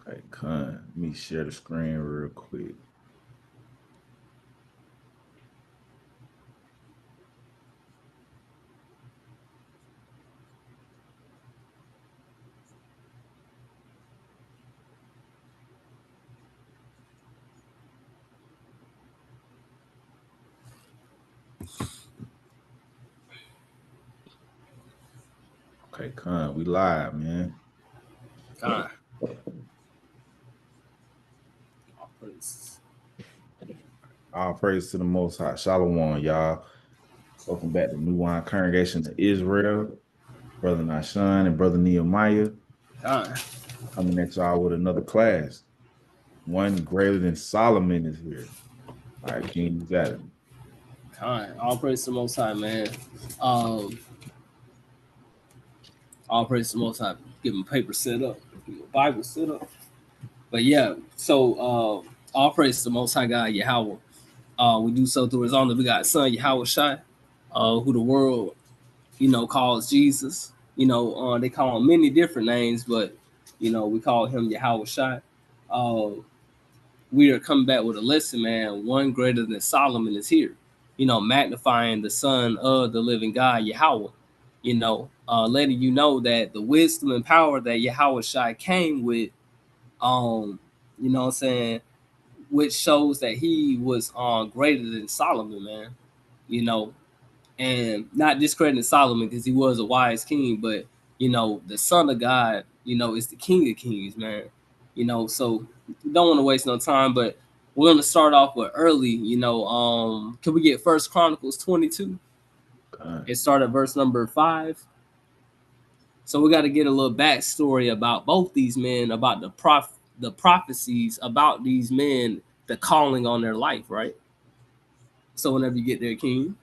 Okay, Con. Let me share the screen real quick. Okay, Con, we live, man. God. All praises. All praise to the Most High. Shalom, y'all. Welcome back to New Wine Congregation of Israel. Brother Nashan and Brother Nehemiah God. coming at y'all with another class. One greater than Solomon is here. All right, King, you got it. God. All praise to the Most High, man. Um, all praise to the Most High. Get my paper set up. Get my Bible set up. But yeah, so all praise to the Most High God, Yahweh. We do so through His honor. We got Son Yahweh Shai, who the world, calls Jesus. They call him many different names, but we call him Yahweh Shai. We are coming back with a lesson, man. One greater than Solomon is here. Magnifying the Son of the living God, Yahweh. Letting you know that the wisdom and power that Yahweh Shai came with, you know what I'm saying, which shows that he was greater than Solomon, man. You know, and not discrediting Solomon because he was a wise king, but the Son of God, is the King of Kings, man. So don't want to waste no time, but we're gonna start off with early. Can we get First Chronicles 22? Con. It started at verse number 5. So we got to get a little backstory about both these men, about the prophecies about these men, the calling on their life, right? So whenever you get there, King.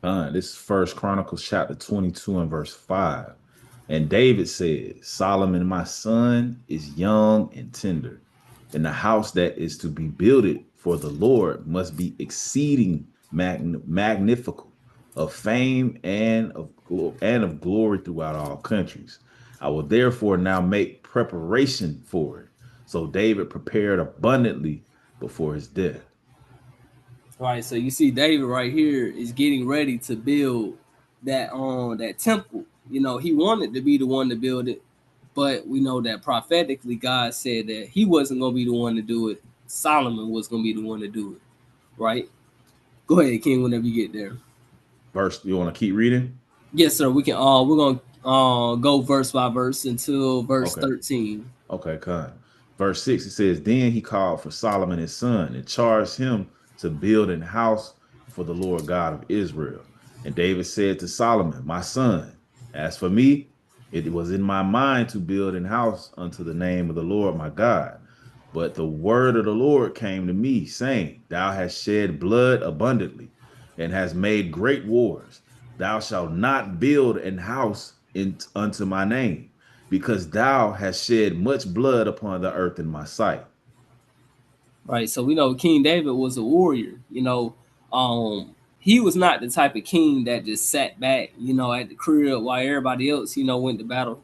This is First Chronicles chapter 22 and verse 5. And David said, Solomon, my son, is young and tender, and the house that is to be builded for the Lord must be exceeding magnificent, of fame and of glory throughout all countries. I will therefore now make preparation for it. So David prepared abundantly before his death. All right, so you see David right here is getting ready to build that temple. He wanted to be the one to build it, but we know that prophetically God said that he wasn't going to be the one to do it. Solomon was going to be the one to do it, right? Go ahead, King, whenever you get there. Verse, you want to keep reading? Yes, sir. We can we're going to go verse by verse until verse Okay. 13. Okay, kind. Verse 6, it says, Then he called for Solomon his son and charged him to build an house for the Lord God of Israel. And David said to Solomon, My son, as for me, it was in my mind to build an house unto the name of the Lord my God. But the word of the Lord came to me, saying, Thou hast shed blood abundantly, and hast made great wars. Thou shalt not build an house unto my name, because thou hast shed much blood upon the earth in my sight. Right. So we know King David was a warrior. He was not the type of king that just sat back, at the crib while everybody else, went to battle.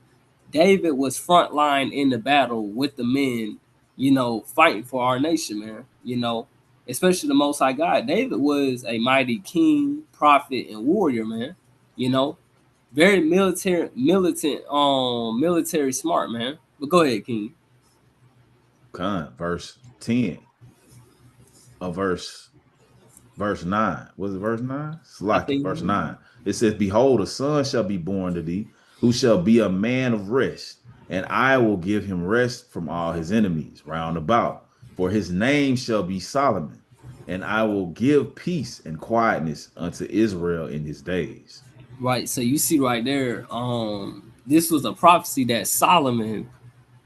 David was frontline in the battle with the men, fighting for our nation, man. Especially the Most High God. David was a mighty king, prophet, and warrior, man. You know, very military smart, man. But go ahead, King. Verse 10 of verse 9. Was it verse 9? I Slack it. Verse think 9. It says, Behold, a son shall be born to thee, who shall be a man of rest, and I will give him rest from all his enemies round about. For his name shall be Solomon, and I will give peace and quietness unto Israel in his days. right. So you see right there, this was a prophecy that Solomon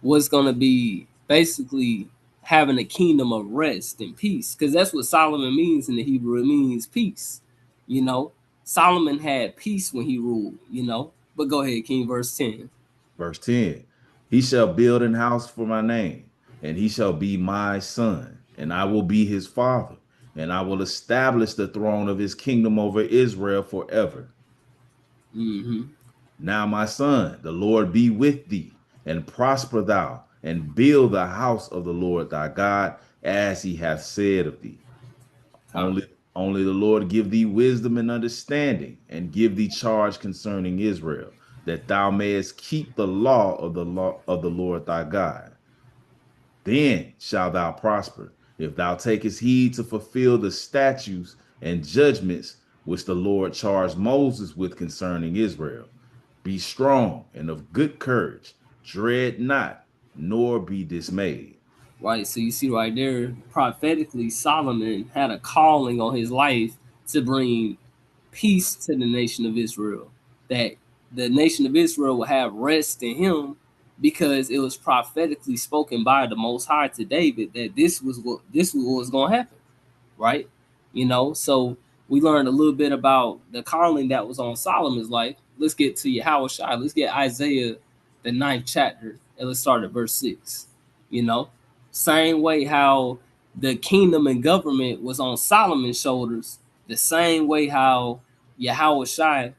was gonna be basically having a kingdom of rest and peace, because that's what Solomon means in the Hebrew. It means peace, you know. Solomon had peace when he ruled, you know. But go ahead, King, verse 10. Verse 10, he shall build an house for my name, and he shall be my son, and I will be his father, and I will establish the throne of his kingdom over Israel forever. Now, my son, the Lord be with thee, and prosper thou, and build the house of the Lord thy God, as he hath said of thee. Only the Lord give thee wisdom and understanding, and give thee charge concerning Israel, that thou mayest keep the law of the Lord thy God. Then shalt thou prosper, if thou takest heed to fulfill the statutes and judgments which the Lord charged Moses with concerning Israel. Be strong and of good courage, dread not, nor be dismayed. Right, so you see right there, prophetically, Solomon had a calling on his life to bring peace to the nation of Israel. That the nation of Israel will have rest in him, because it was prophetically spoken by the Most High to David that this was going to happen, right? You know, so we learned a little bit about the calling that was on Solomon's life. Let's get to Yahweh Shai. Let's get Isaiah, the 9th chapter, and let's start at verse 6. You know, same way how the kingdom and government was on Solomon's shoulders, the same way how Yahweh Shai,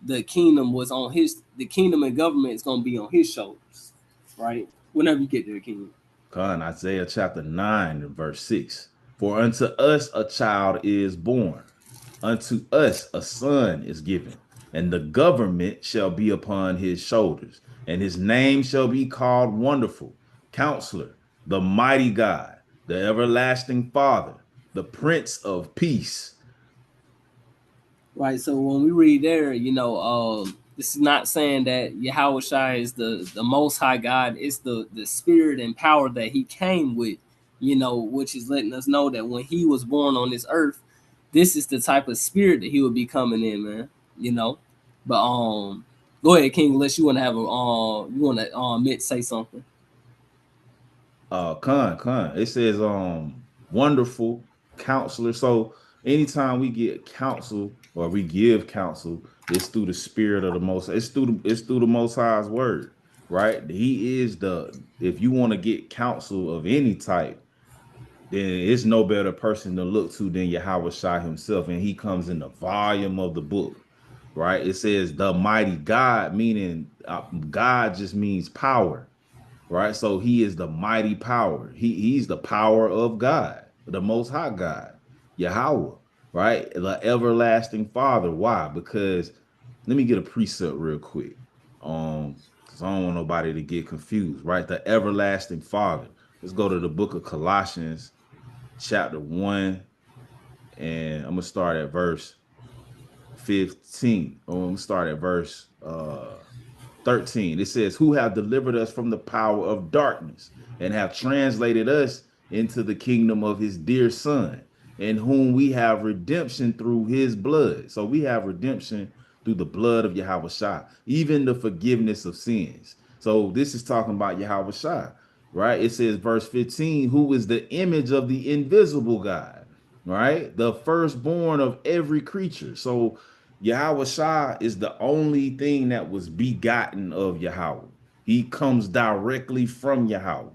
the kingdom and government is going to be on his shoulders, right? Whenever you get there, King. Con, Isaiah chapter 9 and verse 6. For unto us a child is born, unto us a son is given, and the government shall be upon his shoulders, and his name shall be called Wonderful, Counselor, the Mighty God, the Everlasting Father, the Prince of Peace. Right. So when we read there, you know, this is not saying that Yahweh Shai is the Most High God. It's the spirit and power that he came with, you know, which is letting us know that when he was born on this earth, this is the type of spirit that he would be coming in, man. You know, but go ahead, King. Unless you want to have Mitt say something. Con. It says Wonderful Counselor. So anytime we get counsel or we give counsel, it's through the spirit of the most. It's through the Most High's word, right? He is if you want to get counsel of any type, then it's no better person to look to than Yahweh Shai himself, and he comes in the volume of the book, right? It says the mighty God, meaning God just means power, right? So he is the mighty power. He's the power of God, the Most High God, Yahweh, right? The everlasting Father. Why? Because let me get a precept real quick. Because I don't want nobody to get confused, right? The everlasting Father. Let's go to the book of Colossians, chapter 1, and I'm gonna start at verse 15. Or I'm gonna start at verse 13. It says, who have delivered us from the power of darkness and have translated us into the kingdom of his dear son, in whom we have redemption through his blood. So we have redemption through the blood of Yahweh Shai, even the forgiveness of sins. So this is talking about Yahweh Shai, right? It says verse 15, who is the image of the invisible God, right? The firstborn of every creature. So Yahweh Shai is the only thing that was begotten of Yahweh. He comes directly from Yahweh,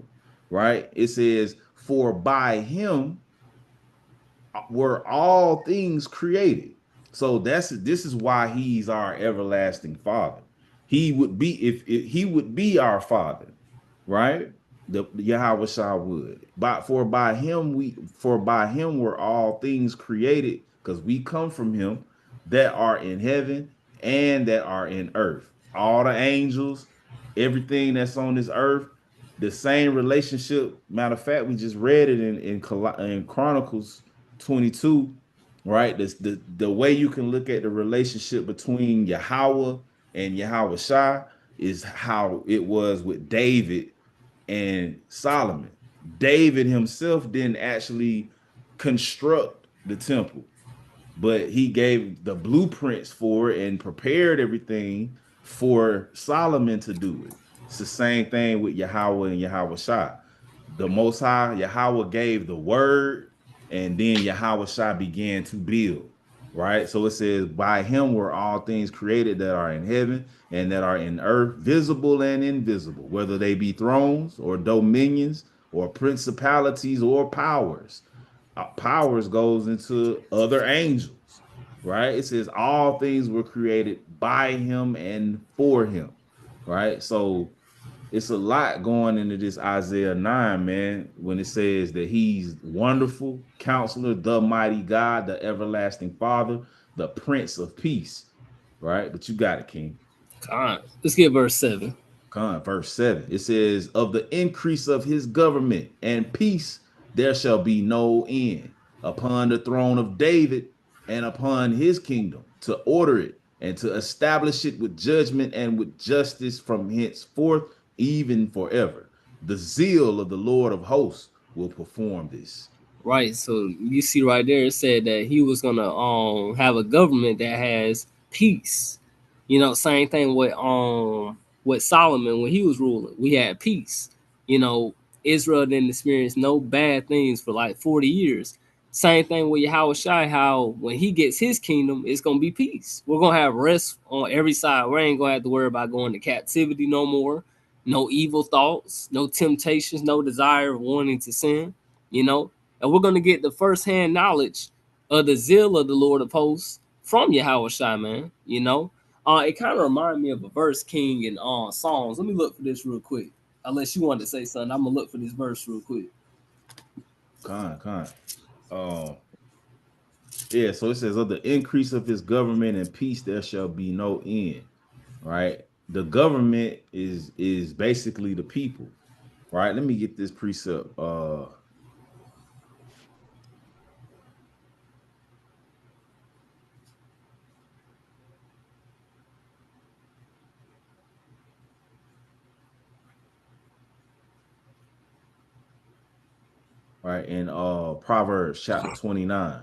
right? It says, for by him were all things created. So this is why he's our everlasting Father. He would be, if he would be our Father, right? The Yahweh Shai would. For by him were all things created, because we come from him, that are in heaven and that are in earth. All the angels, everything that's on this earth, the same relationship. Matter of fact, we just read it in Chronicles 22, right? The way you can look at the relationship between Yahweh and Yahweh Shai is how it was with David and Solomon. David himself didn't actually construct the temple, but he gave the blueprints for it and prepared everything for Solomon to do it. It's the same thing with Yahweh and Yahweh Shai. The Most High, Yahweh gave the word, and then Yahweh Shai began to build, right? So it says, by him were all things created that are in heaven and that are in earth, visible and invisible, whether they be thrones or dominions or principalities or powers. Powers goes into other angels, right? It says all things were created by him and for him, right? So it's a lot going into this Isaiah 9, man, when it says that he's wonderful, counselor, the mighty God, the everlasting Father, the Prince of Peace, right? But you got it, King. All right, let's get verse 7. Come on, verse 7. It says, of the increase of his government and peace, there shall be no end upon the throne of David and upon his kingdom, to order it and to establish it with judgment and with justice from henceforth, even forever. The zeal of the Lord of hosts will perform this. Right, so you see right there, it said that he was gonna have a government that has peace. You know, same thing with Solomon when he was ruling. We had peace. You know, Israel didn't experience no bad things for like 40 years. Same thing with Yahweh Shai, how when he gets his kingdom, it's gonna be peace. We're gonna have rest on every side. We ain't gonna have to worry about going to captivity no more. No evil thoughts, no temptations, no desire of wanting to sin. You know, and we're gonna get the first-hand knowledge of the zeal of the Lord of hosts from Yahweh Shai, man. You know, it kind of reminded me of a verse, King, in Psalms. Let me look for this real quick. Unless you wanted to say something, I'm gonna look for this verse real quick. Con. Yeah, so it says, of the increase of his government and peace, there shall be no end. Right? The government is basically the people. Right? Let me get this precept. Right, in Proverbs chapter 29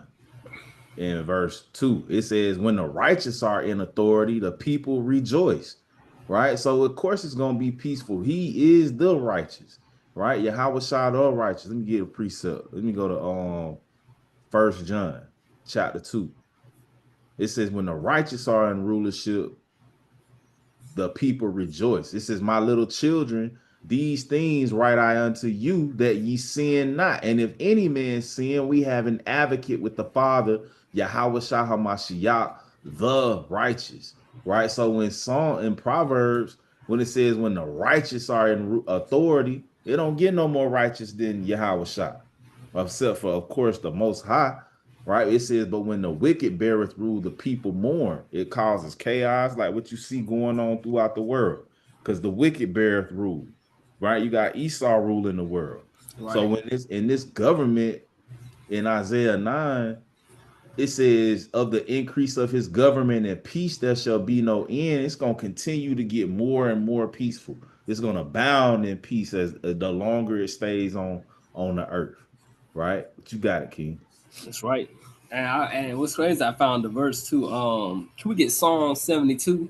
in verse 2, it says, when the righteous are in authority, the people rejoice. Right, so of course it's going to be peaceful. He is the righteous, right? Yahweh Shai the righteous. Let me get a precept. Let me go to First John chapter 2. It says, when the righteous are in rulership, the people rejoice. It says, my little children, these things write I unto you, that ye sin not. And if any man sin, we have an advocate with the Father, Yahweh Shai HaMashiach, the righteous. Right? So when in Proverbs, when it says when the righteous are in authority, it don't get no more righteous than Yahweh Shai, except for, of course, the Most High. Right? It says, but when the wicked beareth rule, the people mourn. It causes chaos, like what you see going on throughout the world, because the wicked beareth rule. Right? You got Esau ruling the world. Right. So when in this government in Isaiah 9, it says, of the increase of his government and peace, there shall be no end. It's going to continue to get more and more peaceful. It's going to abound in peace as the longer it stays on the earth. Right? But you got it, King. That's right. And what's crazy, I found the verse too. Can we get Psalm 72?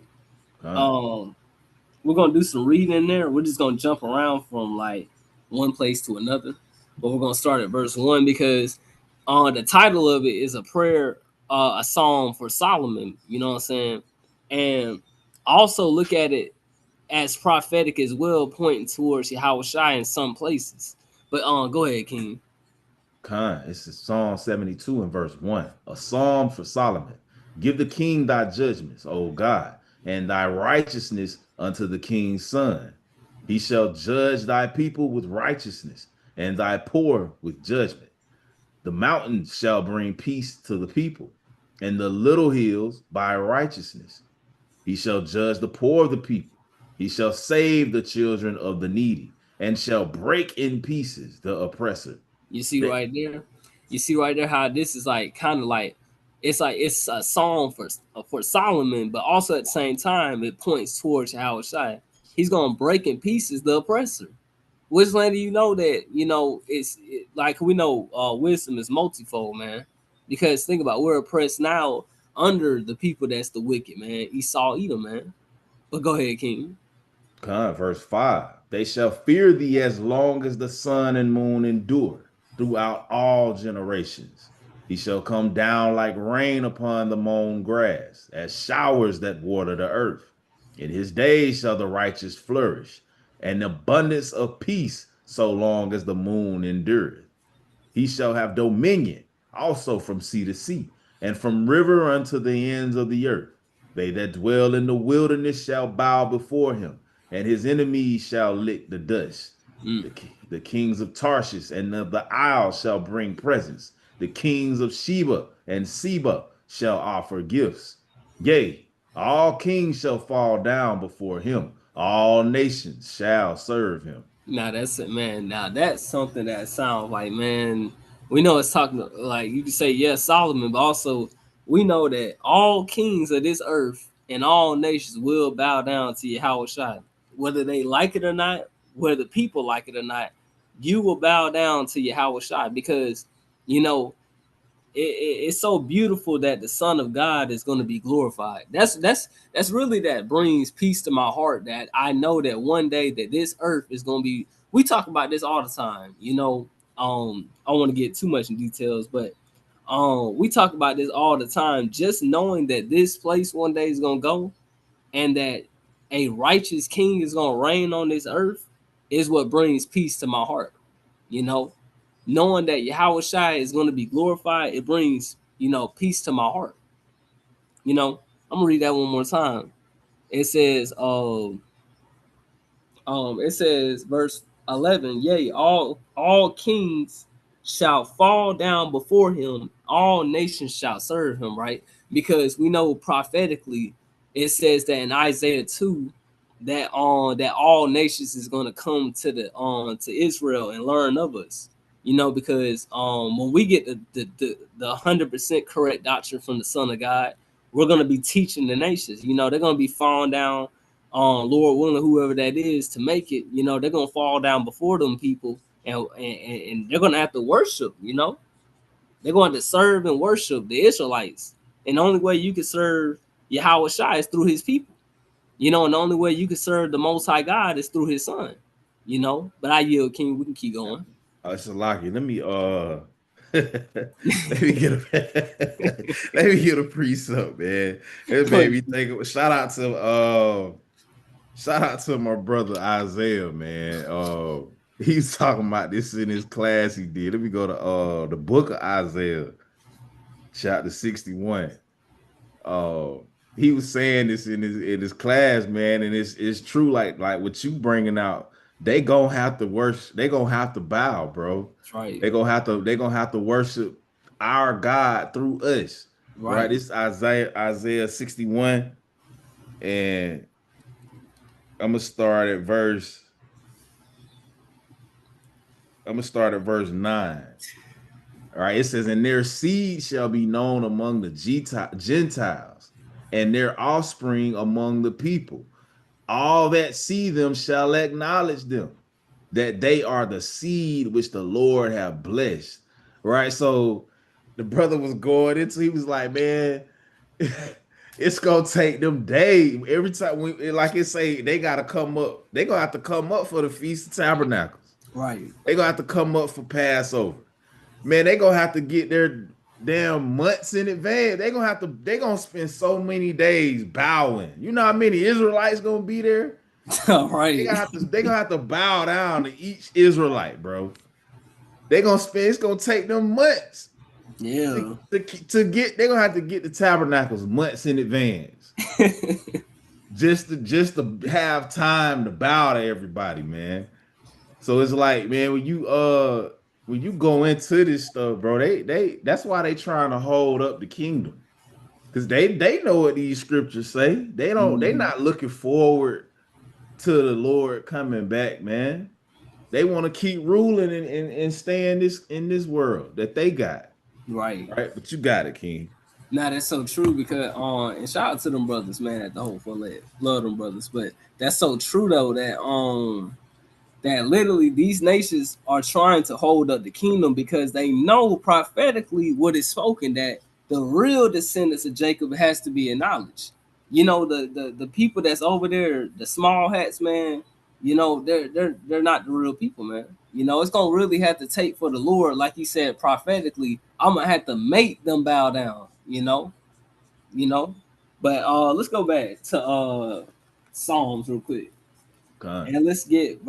We're gonna do some reading in there. We're just gonna jump around from like one place to another, but we're gonna start at verse 1 because the title of it is a prayer, a psalm for Solomon. You know what I'm saying? And also look at it as prophetic as well, pointing towards Yahweh Shai in some places. But go ahead, King. It's Psalm 72 and verse 1, a psalm for Solomon. Give the king thy judgments, O God, and thy righteousness unto the king's son. He shall judge thy people with righteousness, and thy poor with judgment. The mountains shall bring peace to the people, and the little hills by righteousness. He shall judge the poor of the people. He shall save the children of the needy, and shall break in pieces the oppressor. You see right there? You see right there how this is like kind of like it's a song for Solomon, but also at the same time it points towards Yahweh Shai. He's gonna break in pieces the oppressor. Which land do you know that like we know wisdom is multifold, man. Because think about it, we're oppressed now under the people that's the wicked, man. Esau, Edom, man. But go ahead, King. Verse 5, they shall fear thee as long as the sun and moon endure throughout all generations. He shall come down like rain upon the mown grass, as showers that water the earth. In his days shall the righteous flourish, and abundance of peace so long as the moon endureth. He shall have dominion also from sea to sea, and from river unto the ends of the earth. They that dwell in the wilderness shall bow before him, and his enemies shall lick the dust. Mm. The kings of Tarshish and of the isles shall bring presents. The kings of Sheba and Seba shall offer gifts. Yea, all kings shall fall down before him. All nations shall serve him. Now that's it, man. Now that's something that sounds like, man. We know it's talking like you can say yes, Solomon, but also we know that all kings of this earth and all nations will bow down to Yahweh Shai, whether they like it or not, whether people like it or not. You will bow down to Yahweh Shai because you know it's so beautiful that the Son of God is going to be glorified. That's really that brings peace to my heart. That I know that one day that this earth is going to be. We talk about this all the time. I don't want to get too much in details, but we talk about this all the time. Just knowing that this place one day is going to go, and that a righteous king is going to reign on this earth, is what brings peace to my heart. You know, knowing that Yahweh Shai is going to be glorified, it brings, peace to my heart. I'm gonna read that one more time. It says, it says, verse 11, yea, all kings shall fall down before him, all nations shall serve him, right? Because we know prophetically it says that in Isaiah 2 that that all nations is going to come to the to Israel and learn of us. Because when we get the 100% correct doctrine from the Son of God, we're going to be teaching the nations. They're going to be falling down, Lord willing, whoever that is to make it. They're going to fall down before them people, and they're going to have to worship. They're going to serve and worship the Israelites, and the only way you can serve Yahweh Shai is through his people. And the only way you can serve the Most High God is through his Son. But I yield, King. We can keep going. Shalaki, let me let me get a let me get a precept, man. It made me think. Shout out to my brother Isaiah, man. He's talking about this in his class he did. Let me go to the book of Isaiah, chapter 61. He was saying this in his class, man, and it's true, like what you bringing out. They gonna have to worship. They gonna have to bow, bro. That's right. They gonna have to worship our God through us. Right. This Isaiah 61, and I'm gonna start at verse 9. All right, it says, and their seed shall be known among the Gentiles, and their offspring among the people. All that see them shall acknowledge them, that they are the seed which the Lord have blessed. Right. So the brother was going into, he was like, man, it's gonna take them days. Every time like it say, they gotta come up, they gonna have to come up for the Feast of Tabernacles. Right. They gonna have to come up for Passover. Man, they gonna have to get their damn months in advance. They gonna spend so many days bowing. You know how many Israelites gonna be there? Right. They gonna have to bow down to each Israelite, bro. It's gonna take them months. Yeah. To get, they're gonna have to get the tabernacles months in advance. just to have time to bow to everybody, man. So it's like, man, when you go into this stuff, bro, they that's why they trying to hold up the kingdom. Because they know what these scriptures say. They not looking forward to the Lord coming back, man. They want to keep ruling and stay in this world that they got. Right. But you got it, King. Nah, that's so true because and shout out to them brothers, man, at the whole full love them brothers. But that's so true though that literally these nations are trying to hold up the kingdom because they know prophetically what is spoken, that the real descendants of Jacob has to be acknowledged. The people that's over there, the small hats, man, they're not the real people, man. It's gonna really have to take for the Lord, like you said prophetically, I'm gonna have to make them bow down, you know. But let's go back to Psalms real quick. Con. And let's get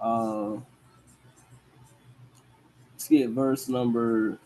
uh verse number.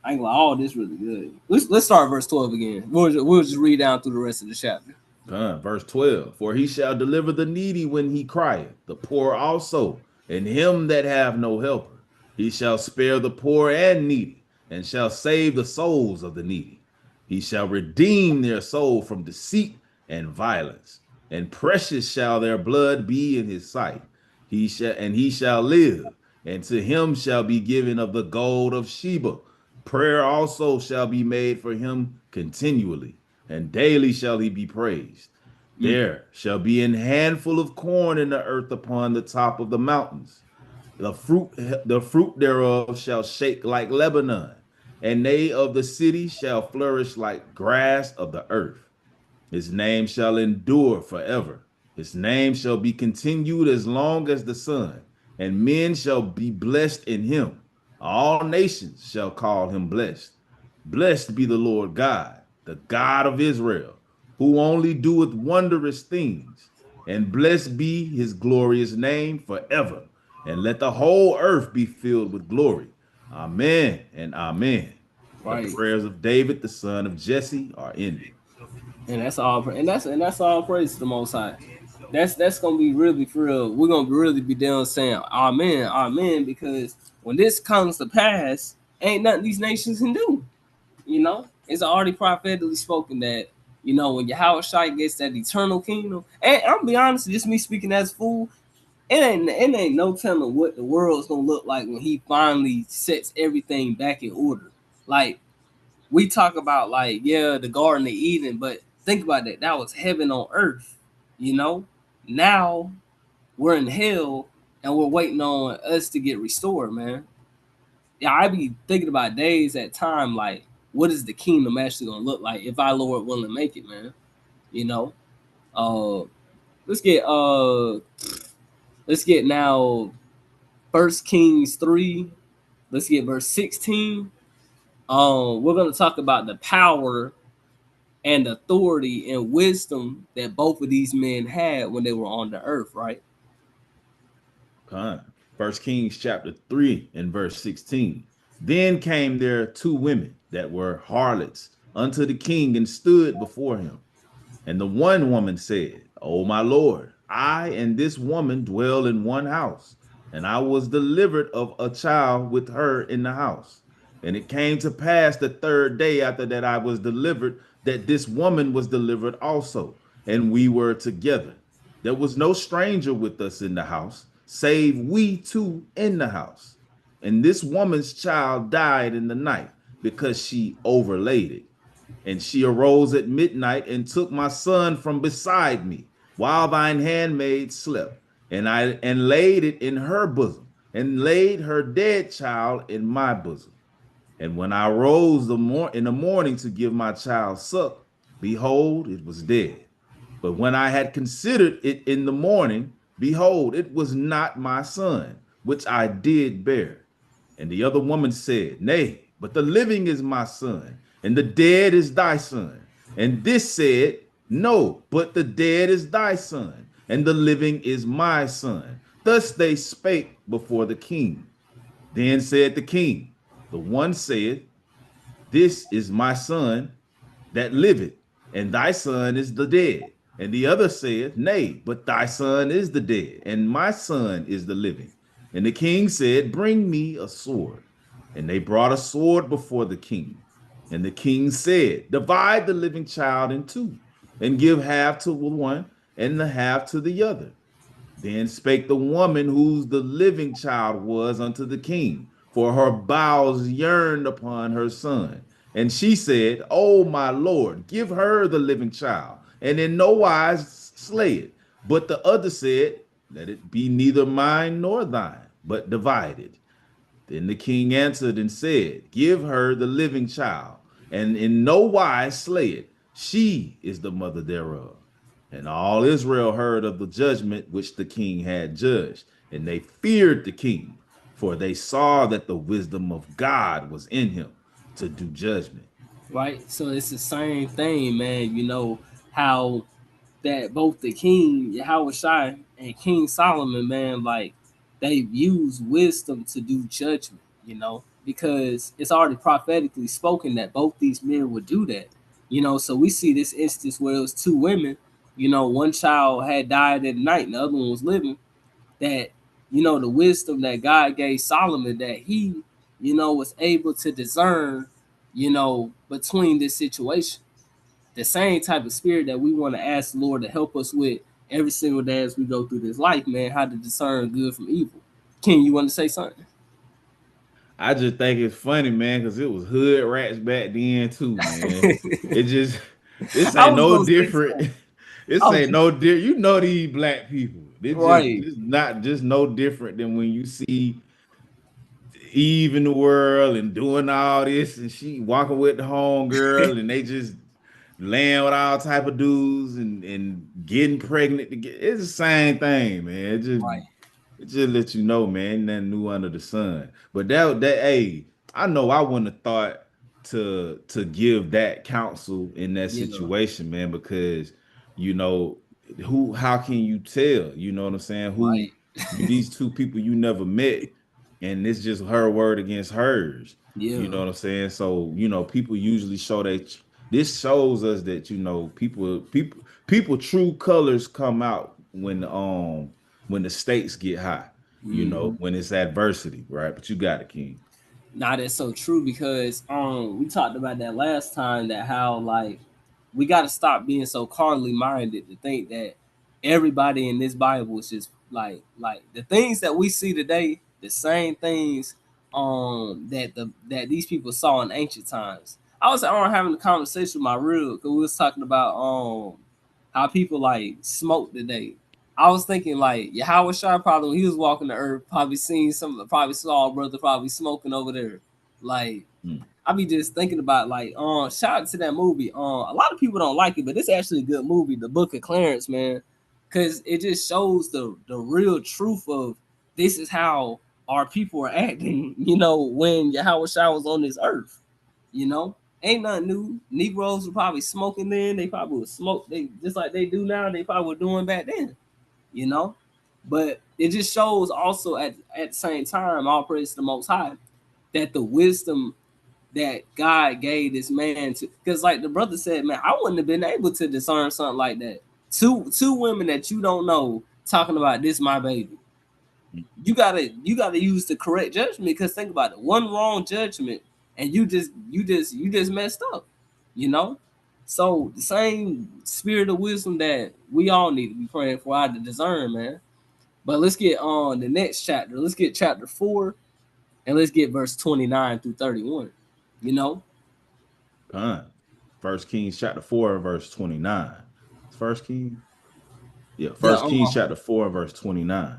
I ain't gonna lie, all this really good. Let's start verse 12 again. We'll just read down through the rest of the chapter. Verse 12, for he shall deliver the needy when he crieth, the poor also, and him that have no helper. He shall spare the poor and needy, and shall save the souls of the needy. He shall redeem their soul from deceit and violence, and precious shall their blood be in his sight. He shall live, and to him shall be given of the gold of Sheba. Prayer also shall be made for him continually, and daily shall he be praised. There shall be an handful of corn in the earth upon the top of the mountains. The fruit thereof shall shake like Lebanon, and they of the city shall flourish like grass of the earth. His name shall endure forever. His name shall be continued as long as the sun, and men shall be blessed in him. All nations shall call him blessed. Blessed be the Lord God, the God of Israel, who only doeth wondrous things. And blessed be his glorious name forever. And let the whole earth be filled with glory. Amen and amen. Right. The prayers of David, the son of Jesse, are ended. And that's all. And that's all praise to the Most High. That's gonna be really for real. We're gonna really be down saying amen, amen, because when this comes to pass, ain't nothing these nations can do. You know, it's already prophetically spoken that, you know, when Yahweh Shai gets that eternal kingdom, and I'm gonna be honest, just me speaking as a fool, it ain't no telling what the world's gonna look like when he finally sets everything back in order. Like, we talk about, like, yeah, the Garden of Eden, but think about that. That was heaven on earth, you know? Now we're in hell and we're waiting on us to get restored, man. Yeah, I be thinking about days at time, like, what is the kingdom actually gonna look like if our Lord willing make it, man? You know? Uh let's get now First Kings 3. Let's get verse 16. We're gonna talk about the power and authority and wisdom that both of these men had when they were on the earth, right? First Kings chapter 3 and verse 16. Then came there two women that were harlots unto the king and stood before him. And the one woman said, O my Lord, I and this woman dwell in one house, and I was delivered of a child with her in the house. And it came to pass the third day after that I was delivered, that this woman was delivered also, and we were together. There was no stranger with us in the house, save we two in the house. And this woman's child died in the night, because she overlaid it. And she arose at midnight and took my son from beside me, while thine handmaid slept, and laid it in her bosom, and laid her dead child in my bosom. And when I rose in the morning to give my child suck, behold, it was dead. But when I had considered it in the morning, behold, it was not my son, which I did bear. And the other woman said, Nay, but the living is my son, and the dead is thy son. And this said, No, but the dead is thy son, and the living is my son. Thus they spake before the king. Then said the king, the one said, This is my son that liveth, and thy son is the dead. And the other said, Nay, but thy son is the dead, and my son is the living. And the king said, Bring me a sword. And they brought a sword before the king. And the king said, Divide the living child in two, and give half to one and the half to the other. Then spake the woman whose the living child was unto the king, for her bowels yearned upon her son. And she said, O my Lord, give her the living child, and in no wise slay it. But the other said, Let it be neither mine nor thine, but divided. Then the king answered and said, Give her the living child, and in no wise slay it. She is the mother thereof. And all Israel heard of the judgment which the king had judged, and they feared the king. for they saw that the wisdom of God was in him to do judgment. Right. So it's the same thing, man. You know how that both the king Yahweh Shai and King Solomon, man, like they've used wisdom to do judgment, you know, because it's already prophetically spoken that both these men would do that, you know. So we see this instance where it was two women, you know, one child had died at night and the other one was living, that, you know, the wisdom that God gave Solomon, that he, you know, was able to discern, you know, between this situation, the same type of spirit that we want to ask the Lord to help us with every single day as we go through this life, man, how to discern good from evil. Ken, you want to say something? I just think it's funny, man, because it was hood rats back then too, man. It just this I ain't was no gonna say different. something. I This was ain't just, no different. You know these black people. They just right. it's not just no different than when you see Eve in the world and doing all this, and she walking with the home girl, and they just laying with all type of dudes and getting pregnant. It's the same thing, man. Right. It just let you know, man, nothing new under the sun. But hey, I know I wouldn't have thought to give that counsel in that Yeah. situation, man, because you know how can you tell? You know what I'm saying? Who Right. these two people you never met, and it's just her word against hers. You Yeah. know what I'm saying? So you know, people usually show this shows us that you know people true colors come out when the stakes get high, you know, Mhm. when it's adversity, right? But you got it, King. Now that's so true because we talked about that last time, that how like we got to stop being so carnally minded to think that everybody in this Bible is just like the things that we see today, the same things that these people saw in ancient times. I was having a conversation with my real, because we was talking about how people like smoke today. I was thinking like Yahweh Shai probably when he was walking the earth, probably seen some, probably saw a brother probably smoking over there. Like Mm. I be just thinking about like shout out to that movie. A lot of people don't like it, but it's actually a good movie, The Book of Clarence, man. Cause it just shows the real truth of this is how our people are acting, you know, when Yahweh Shai was on this earth. You know? Ain't nothing new. Negroes were probably smoking then, they probably would smoke, they just like they do now, they probably were doing back then, you know. But it just shows also at the same time, all praise to the Most High, that the wisdom that God gave this man to, because like the brother said, man, I wouldn't have been able to discern something like that. Two women that you don't know talking about this my baby. You gotta use the correct judgment, because think about it, one wrong judgment and you just messed up, you know. So the same spirit of wisdom that we all need to be praying for, how to discern, man. But let's get on the next chapter. Let's get chapter 4 and let's get verse 29 through 31. You know? Con. First Kings chapter 4, verse 29. First King? Yeah, The First Kings chapter 4, verse 29.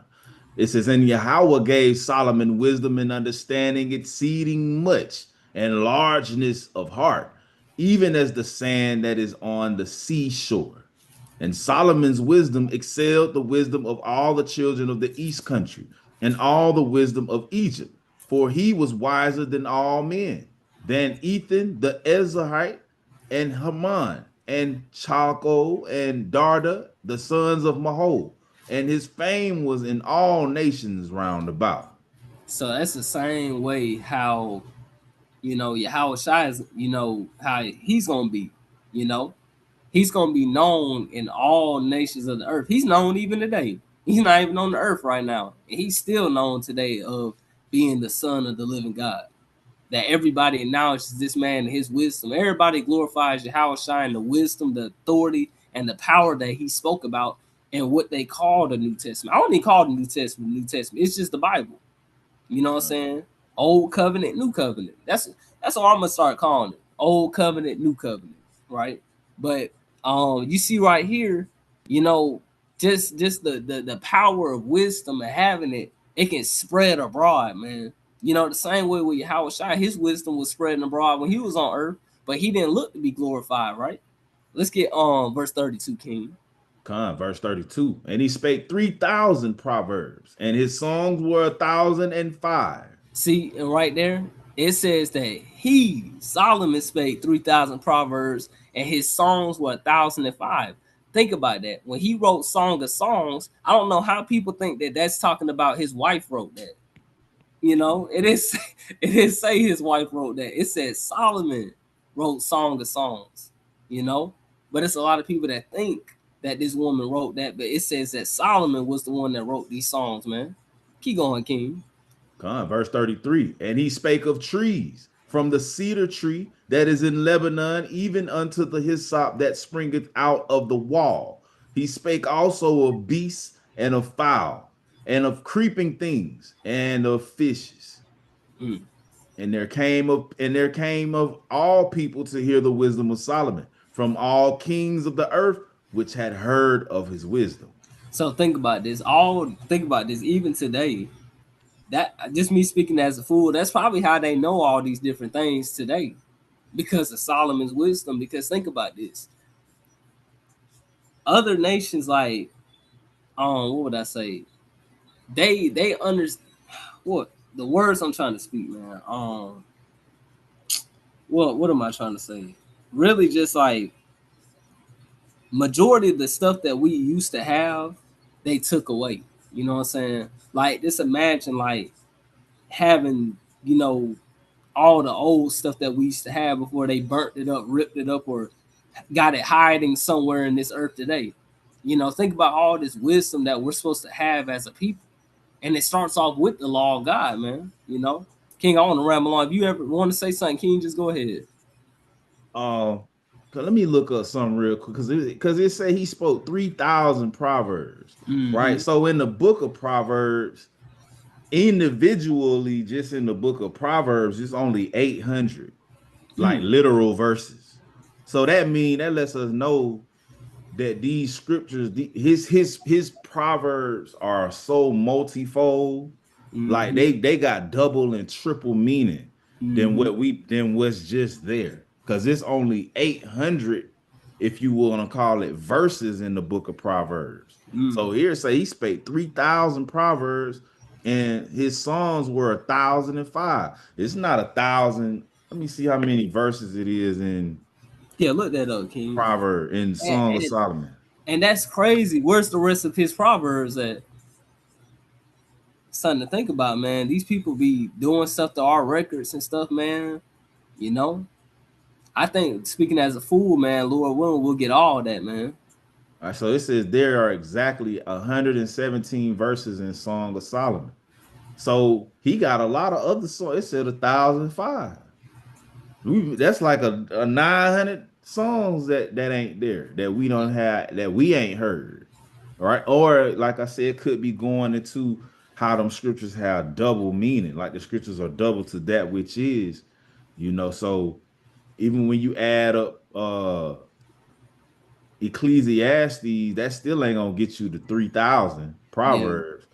It says, and Yahweh gave Solomon wisdom and understanding, exceeding much, and largeness of heart, even as the sand that is on the seashore. And Solomon's wisdom excelled the wisdom of all the children of the east country, and all the wisdom of Egypt, for he was wiser than all men, than Ethan the Ezrahite, and Haman, and Chalco, and Darda, the sons of Mahol, and his fame was in all nations round about. So that's the same way how, you know, Yahweh Shai is, you know, how he's gonna be, you know, he's gonna be known in all nations of the earth. He's known even today. He's not even on the earth right now. And he's still known today of being the son of the living God. That everybody acknowledges this man and his wisdom. Everybody glorifies Yahweh Shai and the wisdom, the authority, and the power that he spoke about and what they call the New Testament. I don't even call the New Testament New Testament. It's just the Bible. You know what I'm saying? Old covenant, new covenant. That's all I'm gonna start calling it. Old covenant, new covenant, right? But you see right here, you know, just the power of wisdom and having it, it can spread abroad, man. You know, the same way with Yahweh Shai, his wisdom was spreading abroad when he was on earth, but he didn't look to be glorified, right? Let's get verse 32, King. Verse 32. And he spake 3,000 proverbs, and his songs were 1,005. See, and right there, it says that he, Solomon, spake 3,000 proverbs, and his songs were 1,005. Think about that. When he wrote Song of Songs, I don't know how people think that that's talking about his wife wrote that. You know, it is it didn't say his wife wrote that. It says Solomon wrote Song of Songs, you know. But it's a lot of people that think that this woman wrote that, but it says that Solomon was the one that wrote these songs, man. Keep going, King. Verse 33. And he spake of trees, from the cedar tree that is in Lebanon, even unto the hyssop that springeth out of the wall. He spake also of beasts and of fowl, and of creeping things, and of fishes. Mm. And there came of all people to hear the wisdom of Solomon, from all kings of the earth, which had heard of his wisdom. So think about this. Think about this. Even today, that just me speaking as a fool. That's probably how they know all these different things today, because of Solomon's wisdom. Because think about this. Other nations, like, what would I say? They understand what the words I'm trying to speak, man. What am I trying to say? Really, just like majority of the stuff that we used to have, they took away. You know what I'm saying? Like, just imagine like having, you know, all the old stuff that we used to have before they burnt it up, ripped it up, or got it hiding somewhere in this earth today. You know, think about all this wisdom that we're supposed to have as a people. And it starts off with the law of God, man. You know, King, I want to ramble on. If you ever want to say something, King, just go ahead. Let me look up something real quick, because it say he spoke 3,000 proverbs, right? So in the book of Proverbs, individually, just in the book of Proverbs, it's only 800 like literal verses. So that lets us know that these scriptures, his proverbs are so multifold, like they got double and triple meaning than what's just there, because it's only 800, if you want to call it, verses in the book of Proverbs. So here say he spake 3,000 proverbs, and his songs were 1,005. It's not 1,000. Let me see how many verses it is in Look that up, King. Proverb in Song of Solomon. And that's crazy. Where's the rest of his proverbs at? Something to think about, man. These people be doing stuff to our records and stuff, man. You know, I think, speaking as a fool, man, Lord willing, we'll get all that, man. All right, so it says there are exactly 117 verses in Song of Solomon. So he got a lot of other songs. It said 1,005. That's like a 900 songs that ain't there, that we don't have, that we ain't heard. All right. Or like I said, it could be going into how them scriptures have double meaning, like the scriptures are double to that which is, you know. So even when you add up Ecclesiastes, that still ain't gonna get you to 3,000 proverbs,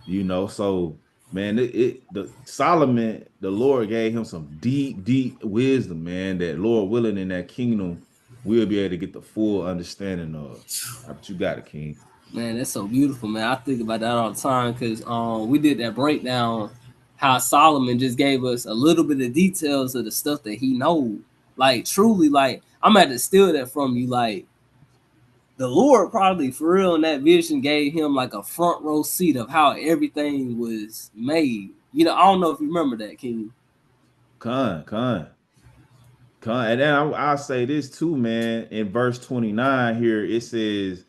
you know. So man, the Solomon, the Lord gave him some deep wisdom, man, that Lord willing in that kingdom we'll be able to get the full understanding of. But you got it, King. Man, that's so beautiful, man. I think about that all the time, because we did that breakdown, how Solomon just gave us a little bit of details of the stuff that he knows. Like, truly, like, I'm going to steal that from you. Like, the Lord probably, for real, in that vision gave him like a front row seat of how everything was made. You know, I don't know if you remember that, King. Con. And then I'll say this too, man. In verse 29 here, it says,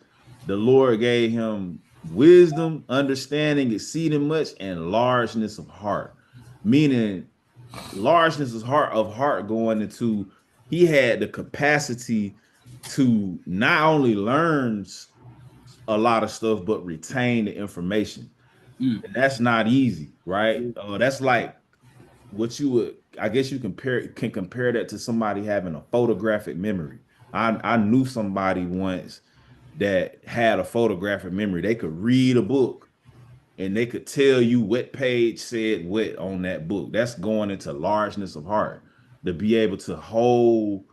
the Lord gave him wisdom, understanding, exceeding much, and largeness of heart. Meaning, largeness of heart going into, he had the capacity to not only learn a lot of stuff, but retain the information. And that's not easy, right? That's like what you would, I guess you can compare that to somebody having a photographic memory. I knew somebody once that had a photographic memory. They could read a book and they could tell you what page said what on that book. That's going into largeness of heart, to be able to hold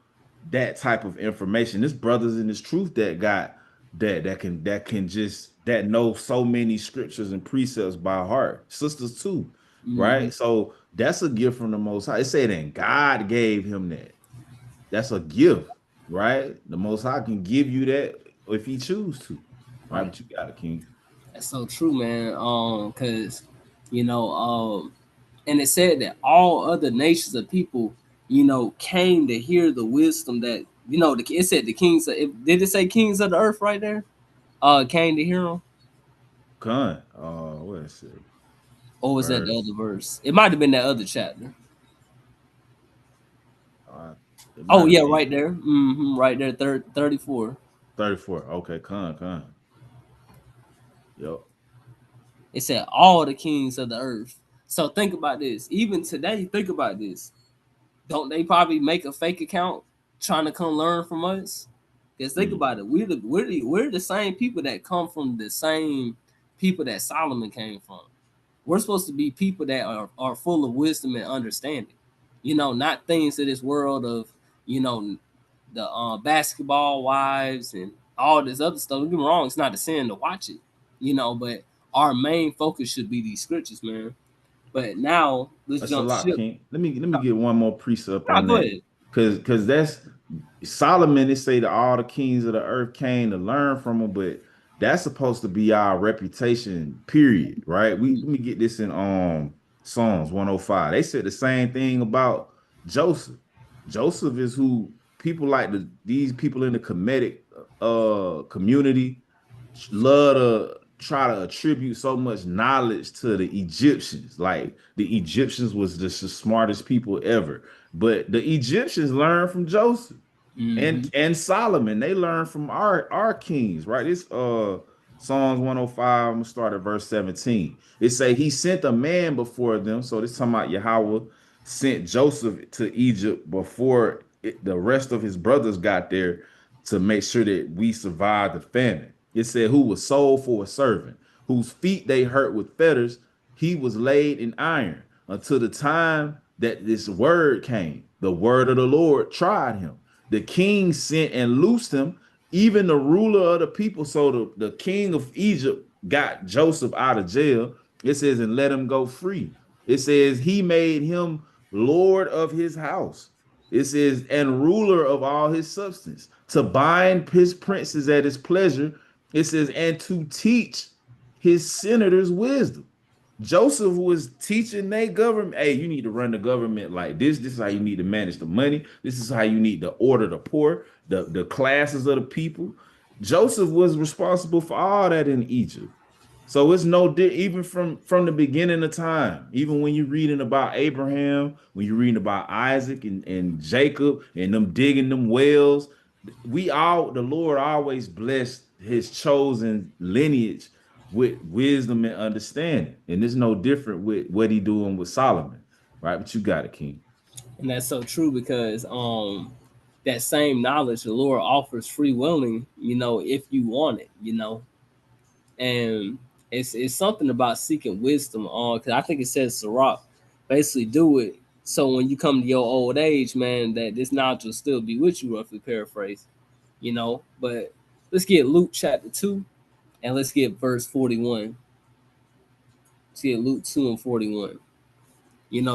that type of information. This brothers in this truth that got that know so many scriptures and precepts by heart. Sisters too, Mhm. right? So that's a gift from the Most High. It said, and God gave him that. That's a gift, right? The Most High can give you that if He choose to, right? Right. But you got a king. That's so true, man. Cause you know, and it said that all other nations of people, came to hear the wisdom that it said the kings. Did it say kings of the earth right there? Came to hear them, Con, what is it? or was that the Verse. other verse? It might have been that other chapter. Uh, it Oh might have yeah, been right there. Right there, 34. 34. Okay, con. Yep. It said all the kings of the earth. So think about this. Even today, think about this. Don't they probably make a fake account trying to come learn from us? Because think Mm. about it, we're the same people that come from the same people that Solomon came from. We're supposed to be people that are full of wisdom and understanding. Not things of this world of you know the basketball wives and all this other stuff. Don't get me wrong, it's not a sin to watch it, but our main focus should be these scriptures, man. But now let's That's a jump lot, ship. King. Let me get one more precept Nah, on go that. ahead. Cause that's Solomon, they say that all the kings of the earth came to learn from him, but that's supposed to be our reputation, period. Right? We let me get this in Psalms 105. They said the same thing about Joseph. Joseph is who people like these people in the Kemetic community love to try to attribute so much knowledge to the Egyptians. Like the Egyptians was just the smartest people ever. But the Egyptians learned from Joseph Mm-hmm. and Solomon. They learned from our kings, right? This Psalms 105, I'm gonna start at verse 17. It say he sent a man before them. So this talking about Yahweh sent Joseph to Egypt before the rest of his brothers got there to make sure that we survived the famine. It said, who was sold for a servant, whose feet they hurt with fetters, he was laid in iron until the time that this word came. The word of the Lord tried him. The king sent and loosed him, even the ruler of the people. So the king of Egypt got Joseph out of jail. It says, and let him go free. It says, he made him Lord of his house. It says, and ruler of all his substance, to bind his princes at his pleasure. It says, and to teach his senators wisdom. Joseph was teaching their government, hey, you need to run the government like this. This is how you need to manage the money. This is how you need to order the poor, the classes of the people. Joseph was responsible for all that in Egypt. So it's even from the beginning of time, even when you're reading about Abraham, when you're reading about Isaac and Jacob and them digging them wells, the Lord always blessed his chosen lineage with wisdom and understanding. And it's no different with what he doing with Solomon, right? But you got it, King. And that's so true because that same knowledge the Lord offers free willing, if you want it, and it's something about seeking wisdom on because I think it says Sirach, basically do it so when you come to your old age, man, that this knowledge will still be with you, roughly paraphrase, But let's get Luke chapter 2 and let's get verse 41. Let's get Luke 2 and 41.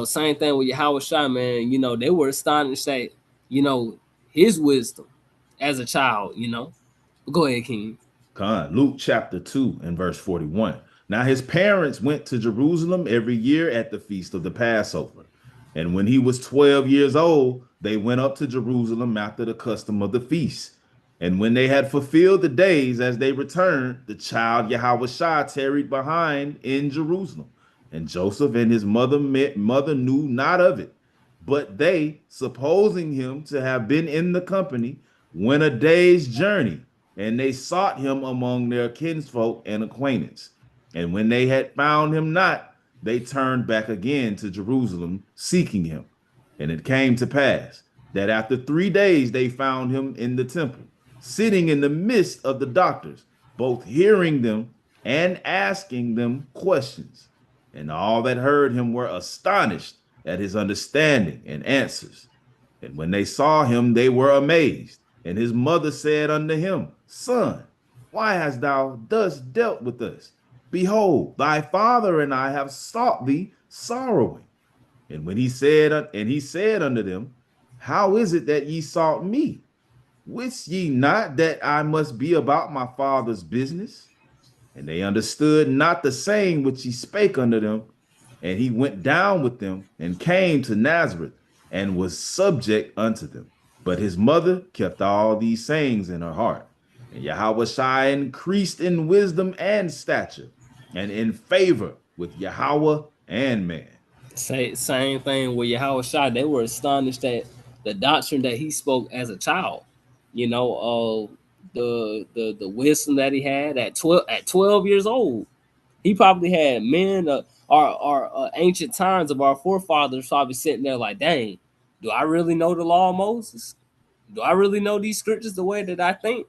Same thing with Yahweh Shai, man. They were astonished at, you know, his wisdom as a child, But go ahead, King. Con, Luke chapter 2 and verse 41. Now his parents went to Jerusalem every year at the feast of the Passover. And when he was 12 years old, they went up to Jerusalem after the custom of the feast. And when they had fulfilled the days as they returned, the child Yahushua tarried behind in Jerusalem. And Joseph and his mother knew not of it. But they, supposing him to have been in the company, went a day's journey, and they sought him among their kinsfolk and acquaintance. And when they had found him not, they turned back again to Jerusalem, seeking him. And it came to pass that after 3 days they found him in the temple, sitting in the midst of the doctors, both hearing them and asking them questions. And all that heard him were astonished at his understanding and answers. And when they saw him, they were amazed. And his mother said unto him, Son, Why hast thou thus dealt with us? Behold, thy father and I have sought thee sorrowing. And when he said unto them, how is it that ye sought me? Wist ye not that I must be about my father's business? And they understood not the saying which he spake unto them. And he went down with them and came to Nazareth and was subject unto them. But his mother kept all these sayings in her heart. And Yahweh increased in wisdom and stature and in favor with Yahweh and man. Same thing with Yahweh Shai. They were astonished at the doctrine that he spoke as a child. You know, the wisdom that he had at 12 years old. He probably had men, our ancient times of our forefathers probably sitting there like, dang, do I really know the law of Moses? Do I really know these scriptures the way that I think?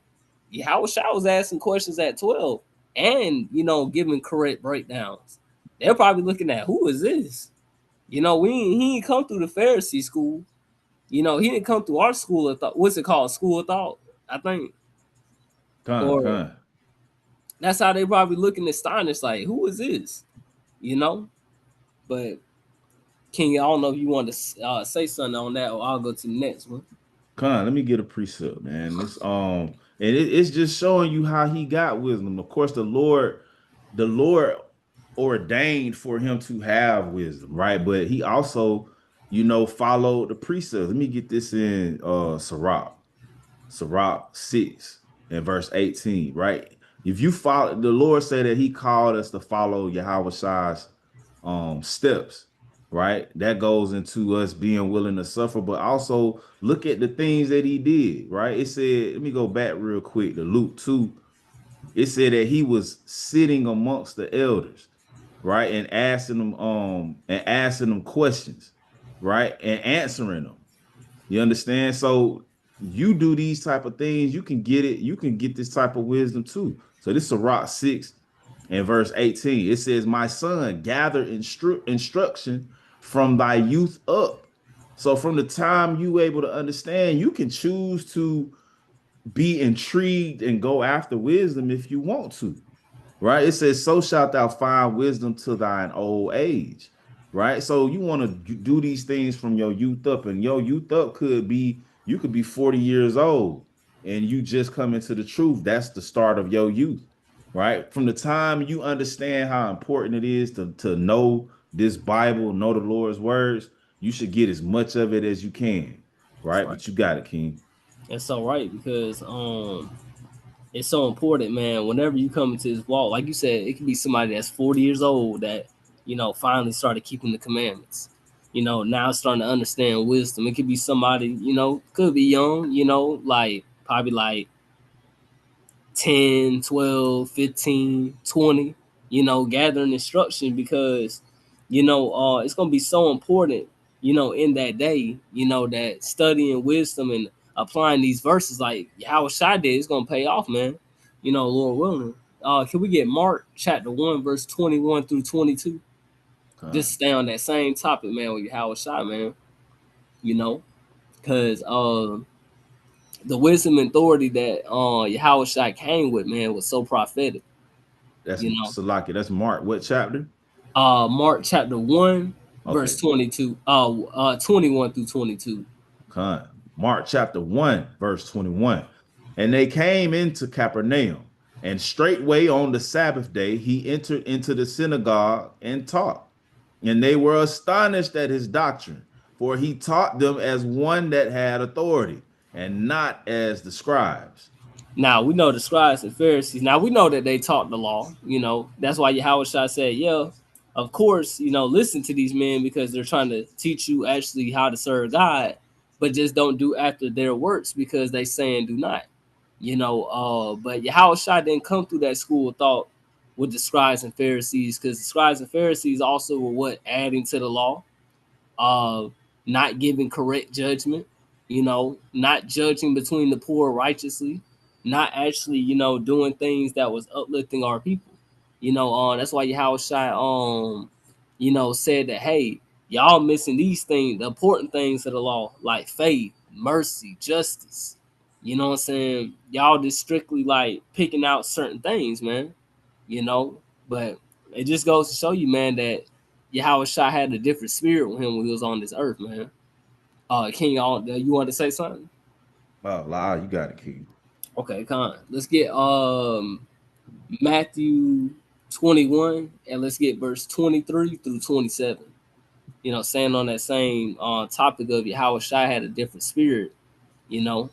Yahweh Shai was asking questions at 12 and, giving correct breakdowns. They're probably looking at, who is this? He didn't come through the Pharisee school. He didn't come through our school of thought. What's it called? School of thought, I think. Or Con. that's how they probably looking astonished, like, who is this? But King, I don't know if you want to say something on that, or I'll go to the next one. Let me get a precept, man. And it's just showing you how he got wisdom. Of course, the Lord ordained for him to have wisdom, right? But he also, followed the precepts. Let me get this in Sirach 6 and verse 18, right? If you follow, the Lord said that he called us to follow Yahweh Shai's steps, right? That goes into us being willing to suffer, but also look at the things that he did, right? It said, let me go back real quick to Luke 2. It said that he was sitting amongst the elders, right? And asking them questions, right? And answering them. You understand? So you do these type of things, you can get it, you can get this type of wisdom too. So this is Sirach 6 and verse 18. It says, my son, gather instruction from thy youth up. So from the time you able to understand, you can choose to be intrigued and go after wisdom if you want to, right? It says, so shalt thou find wisdom to thine old age, right? So you want to do these things from your youth up, and your youth up could be, you could be 40 years old and you just come into the truth. That's the start of your youth, right? From the time you understand how important it is to know this Bible, know the Lord's words, you should get as much of it as you can, That's right? right. But you got it, King. That's so right, because it's so important, man. Whenever you come into this walk, like you said, it could be somebody that's 40 years old that, finally started keeping the commandments. Now starting to understand wisdom. It could be somebody, could be young, like probably like 10, 12, 15, 20, gathering instruction, because, it's going to be so important, in that day, that studying wisdom and applying these verses like how Shai did, it's going to pay off, man. Lord willing. Can we get Mark chapter 1, verse 21 through 22? Just stay on that same topic, man, with Howard Shai, man. Because the wisdom and authority that Yahweh Shai came with, man, was so prophetic. That's You know, Salaki. That's Mark. What chapter? Mark chapter 1, verse Okay. 22, 21 through 22. Con. Mark chapter 1, verse 21. And they came into Capernaum, and straightway on the Sabbath day he entered into the synagogue and taught. And they were astonished at his doctrine, for he taught them as one that had authority, and not as the scribes. Now we know the scribes and Pharisees. Now we know that they taught the law. That's why Yahweh Shai said, "Yeah, of course, listen to these men because they're trying to teach you actually how to serve God, but just don't do after their works because they saying do not." But Yahweh Shai didn't come through that school of thought with the scribes and Pharisees, because the scribes and Pharisees also were what, adding to the law, uh, not giving correct judgment, not judging between the poor righteously, not actually, doing things that was uplifting our people. That's why Yahweh Shai, said that, hey, y'all missing these things, the important things of the law, like faith, mercy, justice. You know what I'm saying? Y'all just strictly like picking out certain things, man. You know, but it just goes to show you, man, that Yahweh Shai had a different spirit with him when he was on this earth, man. King, you want to say something? Oh, la, you got it, King. Okay, come on. Let's get Matthew 21 and let's get verse 23 through 27. You know, saying on that same topic of Yahweh Shai had a different spirit, you know.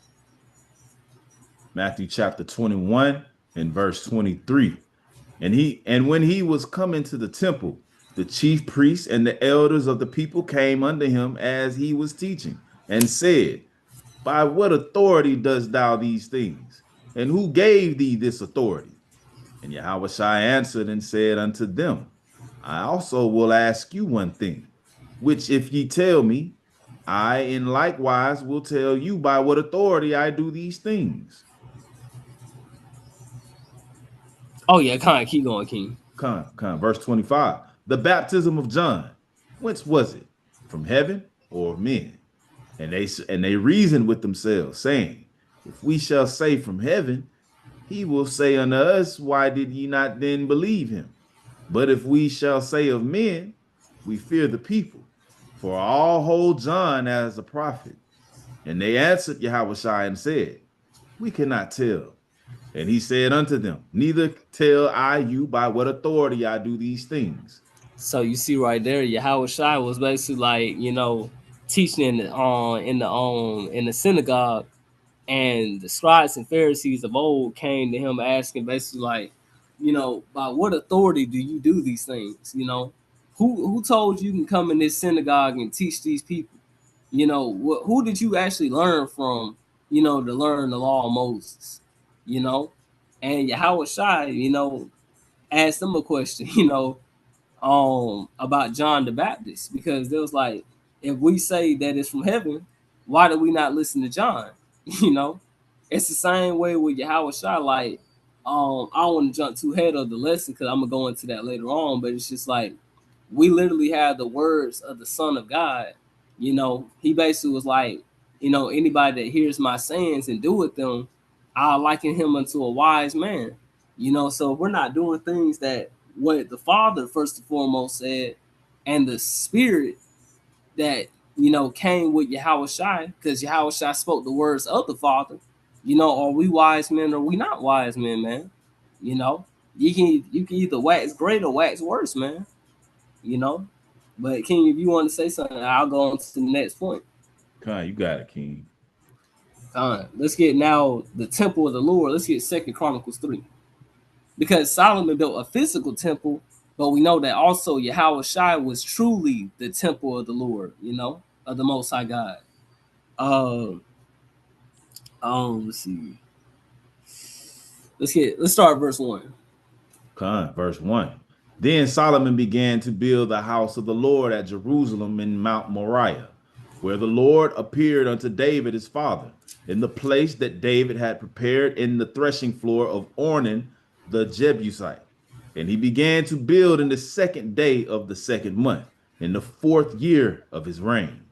Matthew chapter 21 and verse 23. And when he was come into the temple, the chief priests and the elders of the people came unto him as he was teaching, and said, By what authority dost thou these things? And who gave thee this authority? And Yahushua answered and said unto them, I also will ask you one thing, which if ye tell me, I in likewise will tell you by what authority I do these things. Oh yeah, kind of keep going, King. Verse 25. The baptism of John, whence was it? From heaven or of men? And they reasoned with themselves, saying, If we shall say from heaven, he will say unto us, Why did ye not then believe him? But if we shall say of men, we fear the people, for all hold John as a prophet. And they answered Yahushua and said, We cannot tell. And he said unto them, Neither tell I you by what authority I do these things. So you see right there, Yahweh Shai was basically like, you know, teaching in the synagogue, and the scribes and Pharisees of old came to him asking basically like, you know, by what authority do you do these things? You know, who told you can come in this synagogue and teach these people? You know, who did you actually learn from? You know, to learn the law of Moses. You know, and Yahweh Shai, you know, asked them a question. You know, about John the Baptist, because there was like, if we say that it's from heaven, why do we not listen to John? You know, it's the same way with Yahweh Shai. Like, I don't want to jump too ahead of the lesson because I'm gonna go into that later on, but it's just like we literally have the words of the Son of God. You know, he basically was like, you know, anybody that hears my sayings and do with them, I'll liken him unto a wise man. You know, so we're not doing things that what the Father first and foremost said, and the Spirit that, you know, came with Yahweh Shai, because Yahweh Shai spoke the words of the Father. You know, are we wise men or are we not wise men, man? You know, you can either wax great or wax worse, man. You know, but King, if you want to say something, I'll go on to the next point. You got it, King. Let's get now the temple of the Lord. Let's get Second Chronicles 3. Because Solomon built a physical temple, but we know that also Yahweh Shai was truly the temple of the Lord, you know, of the Most High God. Uh, let's see. Let's start verse 1. Verse 1. Then Solomon began to build the house of the Lord at Jerusalem in Mount Moriah, where the Lord appeared unto David his father, in the place that David had prepared in the threshing floor of Ornan the Jebusite. And he began to build in the 2nd day of the 2nd month, in the 4th year of his reign.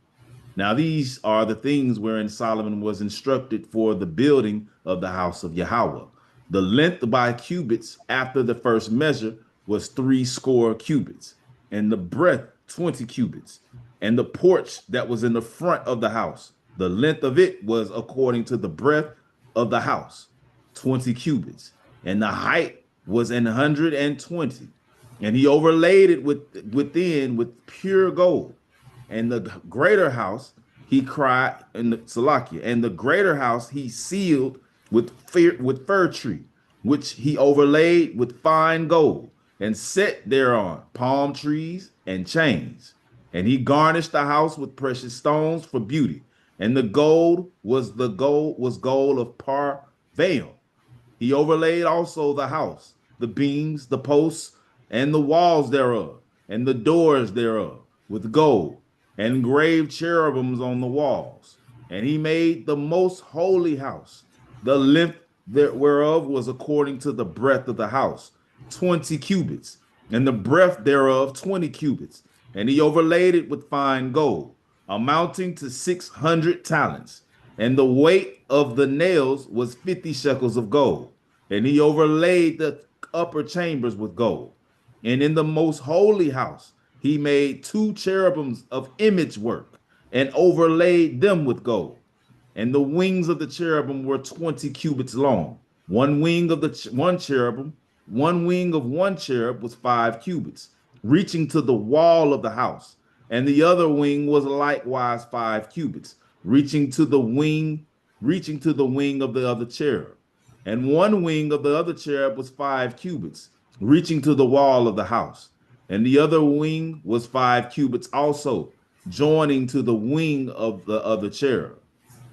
Now these are the things wherein Solomon was instructed for the building of the house of Yahweh. The length by cubits after the first measure was 60 cubits, and the breadth 20 cubits. And the porch that was in the front of the house, the length of it was according to the breadth of the house, 20 cubits, and the height was 120. And he overlaid it within with pure gold. And the greater house he cried in the Salakia, and the greater house he sealed with fir tree, which he overlaid with fine gold, and set thereon palm trees and chains. And he garnished the house with precious stones for beauty. And the gold was gold of Parvaim. He overlaid also the house, the beams, the posts, and the walls thereof, and the doors thereof, with gold, and engraved cherubims on the walls. And he made the most holy house. The length whereof was according to the breadth of the house, 20 cubits, and the breadth thereof 20 cubits. And he overlaid it with fine gold, amounting to 600 talents. And the weight of the nails was 50 shekels of gold. And he overlaid the upper chambers with gold. And in the most holy house, he made 2 cherubims of image work and overlaid them with gold. And the wings of the cherubim were 20 cubits long. One wing of the one cherubim, one wing of one cherub was 5 cubits, reaching to the wall of the house. And the other wing was likewise 5 cubits, reaching to the wing of the other cherub. And one wing of the other cherub was 5 cubits, reaching to the wall of the house. And the other wing was 5 cubits also, joining to the wing of the other cherub.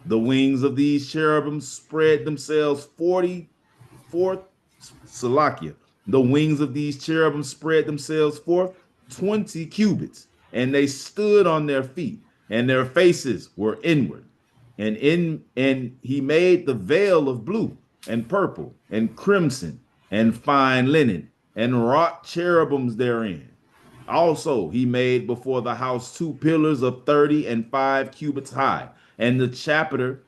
The wings of these cherubim spread themselves 44 Salakia. The wings of these cherubim spread themselves forth 20 cubits, and they stood on their feet, and their faces were inward. And he made the veil of blue and purple and crimson and fine linen, and wrought cherubims therein. Also, he made before the house 2 pillars of 30 and 5 cubits high, and the chapiter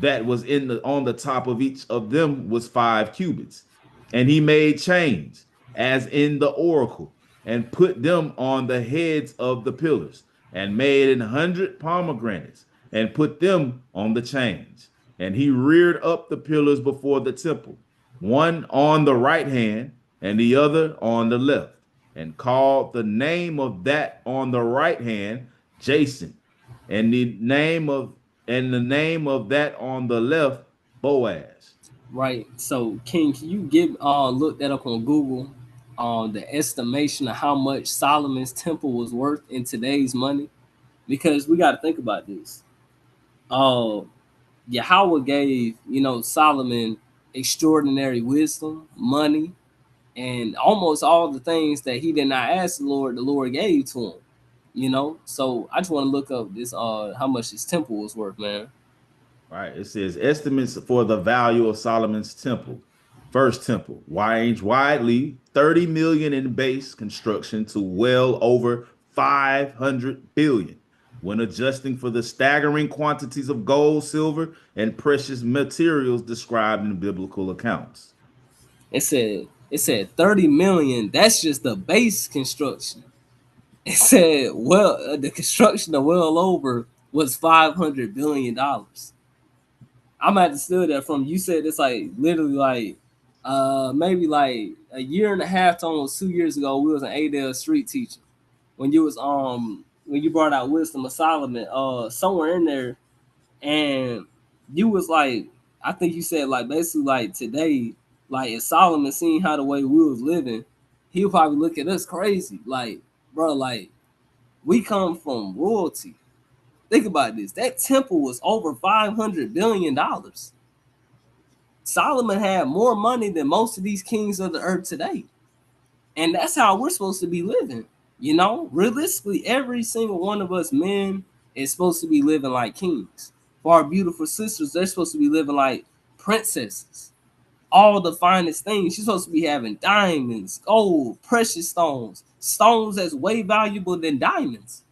that was on the top of each of them was 5 cubits. And he made chains, as in the oracle, and put them on the heads of the pillars, and made 100 pomegranates, and put them on the chains. And he reared up the pillars before the temple, one on the right hand, and the other on the left, and called the name of that on the right hand Jason, and the name of that on the left Boaz. Right. So, King, can you look that up on Google? The estimation of how much Solomon's temple was worth in today's money, because we got to think about this. Yahweh gave Solomon extraordinary wisdom, money, and almost all the things that he did not ask the Lord gave to him. So I just want to look up this how much his temple was worth, man. All right, it says estimates for the value of Solomon's temple. First temple range widely 30 million in base construction to well over 500 billion when adjusting for the staggering quantities of gold, silver, and precious materials described in biblical accounts. It said 30 million. That's just the base construction. It said the construction of well over was $500 billion. I'm gonna have to steal that from you. Said it's like literally like maybe like a year and a half to almost 2 years ago, we was an Adel street teacher. When you was when you brought out Wisdom of Solomon, somewhere in there, and you was like, I think you said like basically like today, like if Solomon seen how the way we was living, he'll probably look at us crazy. Like, bro, like we come from royalty. Think about this. That temple was over $500 billion. Solomon had more money than most of these kings of the earth today. And that's how we're supposed to be living. Realistically, every single one of us men is supposed to be living like kings. For our beautiful sisters, they're supposed to be living like princesses. All the finest things. She's supposed to be having diamonds, gold, precious stones that's way valuable than diamonds.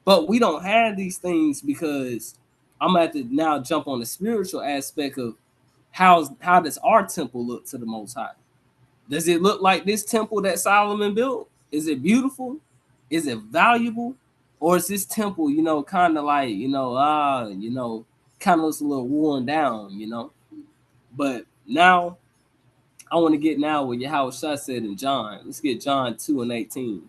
But we don't have these things because I'm gonna have to now jump on the spiritual aspect of how does our temple look to the Most High? Does it look like this temple that Solomon built? Is it beautiful? Is it valuable? Or is this temple, kind of like, kind of looks a little worn down, But now I want to get now what Yahweh Shah said in John. Let's get John 2:18.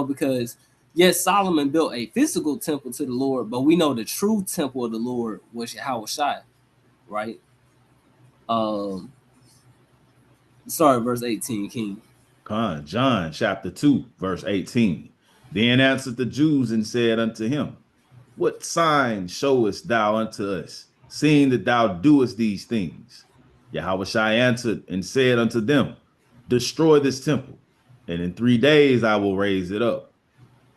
Because yes, Solomon built a physical temple to the Lord, but we know the true temple of the Lord was Yahweh Shai, right? Sorry, verse 18, King. John chapter 2, verse 18. Then answered the Jews and said unto him, what sign showest thou unto us, seeing that thou doest these things? Yahweh Shai answered and said unto them, destroy this temple, and in 3 days I will raise it up.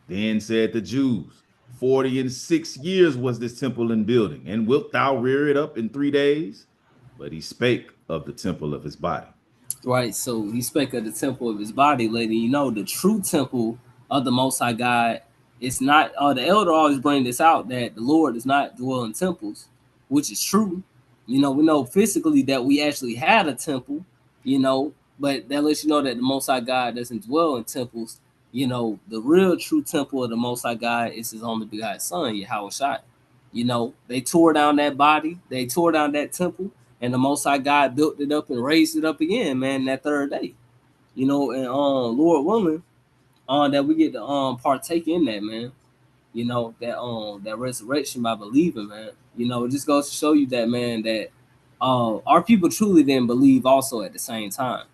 Then said the Jews, 46 years was this temple in building, and wilt thou rear it up in 3 days? But he spake of the temple of his body. Right, so he spake of the temple of his body, letting the true temple of the Most High God It's not the elder always bring this out that the Lord does not dwell in temples, which is true. You know, we know physically that we actually had a temple, you know, but that lets you know that the Most High God doesn't dwell in temples. You know, the real true temple of the Most High God is his only begotten son, Yahweh Shai. You know, they tore down that body, they tore down that temple, and the Most High God built it up and raised it up again, man, that third day. You know, and Lord willing, that we get to partake in that, man. You know, that resurrection by believing, man. You know, it just goes to show you that, man, that our people truly didn't believe also at the same time.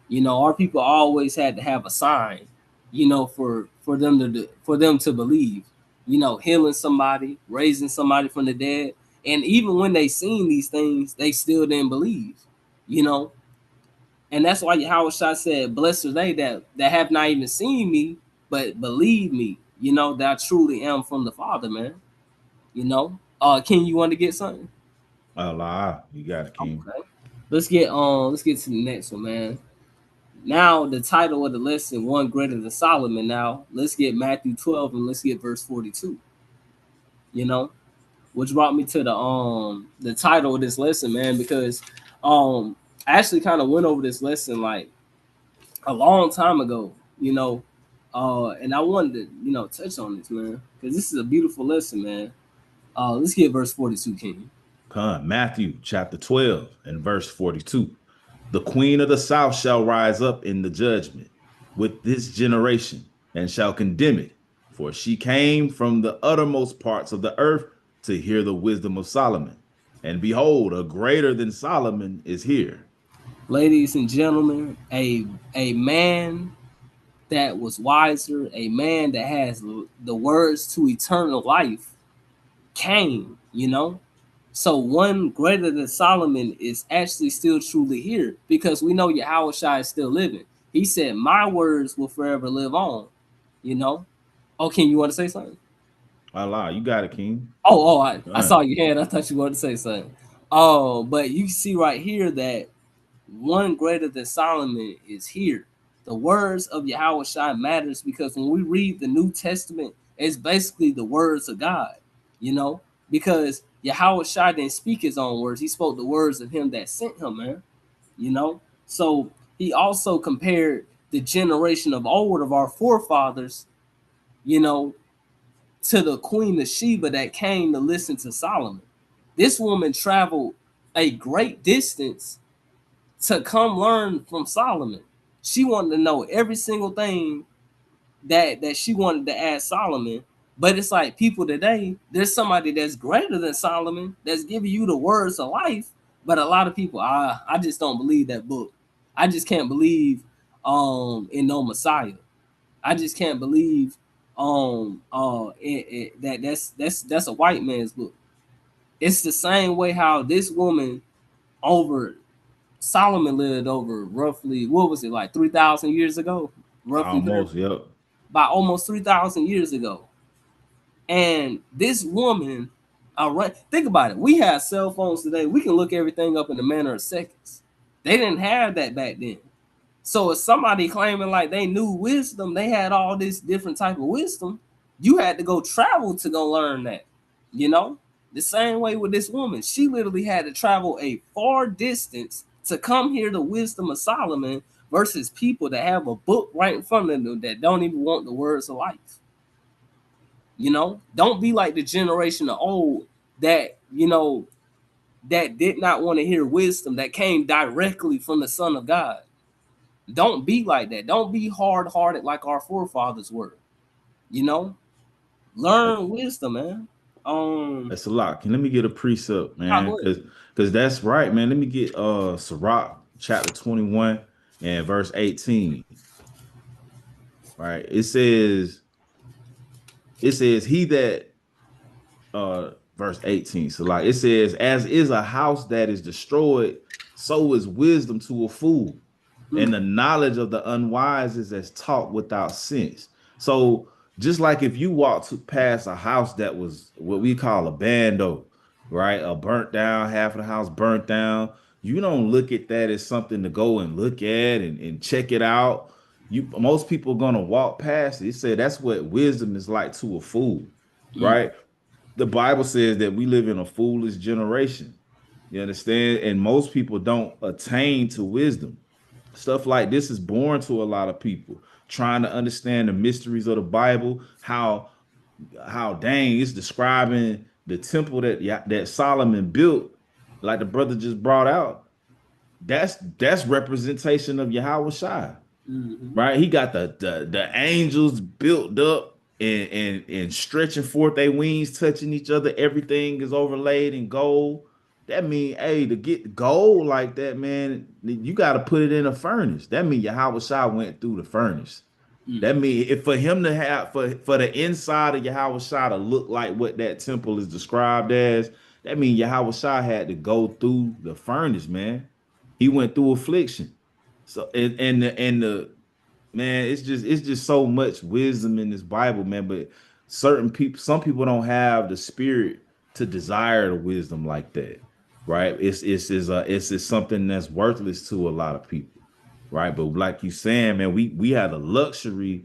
You know, our people always had to have a sign, you know, for them to believe. You know, healing somebody, raising somebody from the dead, and even when they seen these things, they still didn't believe. You know, and that's why Yahweh Shah said, "Blessed are they that have not even seen me, but believe me." You know that I truly am from the Father, man. You know, King, you want to get something? Allah, you got it, King. Okay. Let's get to the next one, man. Now the title of the lesson, one greater than Solomon. Now let's get Matthew 12 and let's get verse 42. You know, which brought me to the title of this lesson, man, because I actually kind of went over this lesson like a long time ago, you know, and I wanted to, you know, touch on this, man, because this is a beautiful lesson, man. Let's get verse 42, King. Matthew chapter 12 and verse 42. The queen of the south shall rise up in the judgment with this generation and shall condemn it, for she came from the uttermost parts of the earth to hear the wisdom of Solomon. And behold, a greater than Solomon is here. Ladies and gentlemen, a man that was wiser, a man that has the words to eternal life came, you know. So one greater than Solomon is actually still truly here because we know Yahweh Shai is still living. He said, "My words will forever live on." You know. Oh, King, you want to say something? Allah, you got it, King. I saw your hand. I thought you wanted to say something. Oh, but you see right here that one greater than Solomon is here. The words of Yahweh Shai matters because when we read the New Testament, it's basically the words of God, you know, because Yahweh Shai didn't speak his own words. He spoke the words of him that sent him, man, you know. So he also compared the generation of old of our forefathers, you know, to the Queen of Sheba that came to listen to Solomon. This woman traveled a great distance to come learn from Solomon. She wanted to know every single thing that she wanted to ask Solomon. But it's like people today, there's somebody that's greater than Solomon that's giving you the words of life. But a lot of people, I just don't believe that book. I just can't believe in no Messiah. I just can't believe that's a white man's book. It's the same way how this woman over Solomon lived over roughly, what was it, like 3,000 years ago? Roughly there, Almost, yep. by almost 3,000 years ago. And this woman, think about it. We have cell phones today. We can look everything up in a matter of seconds. They didn't have that back then. So if somebody claiming like they knew wisdom, they had all this different type of wisdom, you had to go travel to go learn that, you know? The same way with this woman. She literally had to travel a far distance to come hear the wisdom of Solomon versus people that have a book right in front of them that don't even want the words of life. You know, don't be like the generation of old that, you know, that did not want to hear wisdom that came directly from the Son of God. Don't be like that. Don't be hard-hearted like our forefathers were. You know, learn wisdom, man. That's a lot. Let me get a precept, man, Go ahead. because that's right, man. Let me get Sirach chapter 21 and verse 18. Right. It says he that verse 18. So like it says, as is a house that is destroyed, so is wisdom to a fool. And the knowledge of the unwise is as taught without sense. So just like if you walk past a house that was what we call a bando, right? A burnt down, half of the house burnt down. You don't look at that as something to go and look at and check it out. most people are gonna walk past it. It said that's what wisdom is like to a fool, Mm, right? The Bible says that we live in a foolish generation. You understand? And most people don't attain to wisdom. Stuff like this is boring to a lot of people. Trying to understand the mysteries of the Bible, how dang it's describing the temple that Solomon built, like the brother just brought out. That's representation of Yahweh Shai, mhm. right? He got the angels built up and stretching forth their wings, touching each other. Everything is overlaid in gold. That mean, hey, to get gold like that, man, you got to put it in a furnace. That mean Yahweh Shai went through the furnace. Mm. That mean if for him to have for the inside of Yahweh Shai to look like what that temple is described as, that mean Yahweh Shai had to go through the furnace, man. He went through affliction. So and the man, it's just so much wisdom in this Bible, man. But some people don't have the spirit to desire the wisdom like that, right? It's something that's worthless to a lot of people, right? But like you saying, man, we have the luxury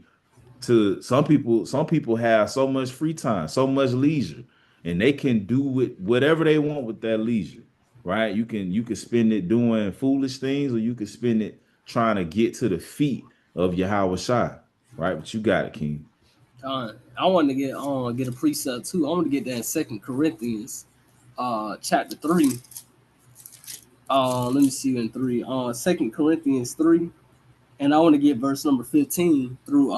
to some people have so much free time, so much leisure, and they can do whatever they want with that leisure, right? You can spend it doing foolish things, or you can spend it trying to get to the feet of Yahweh Shai, right? But you got it, King. I want to get a precept too. I want to get that in Second Corinthians, chapter 3. Let me see in 3. 2 Corinthians 3, and I want to get verse number 15 through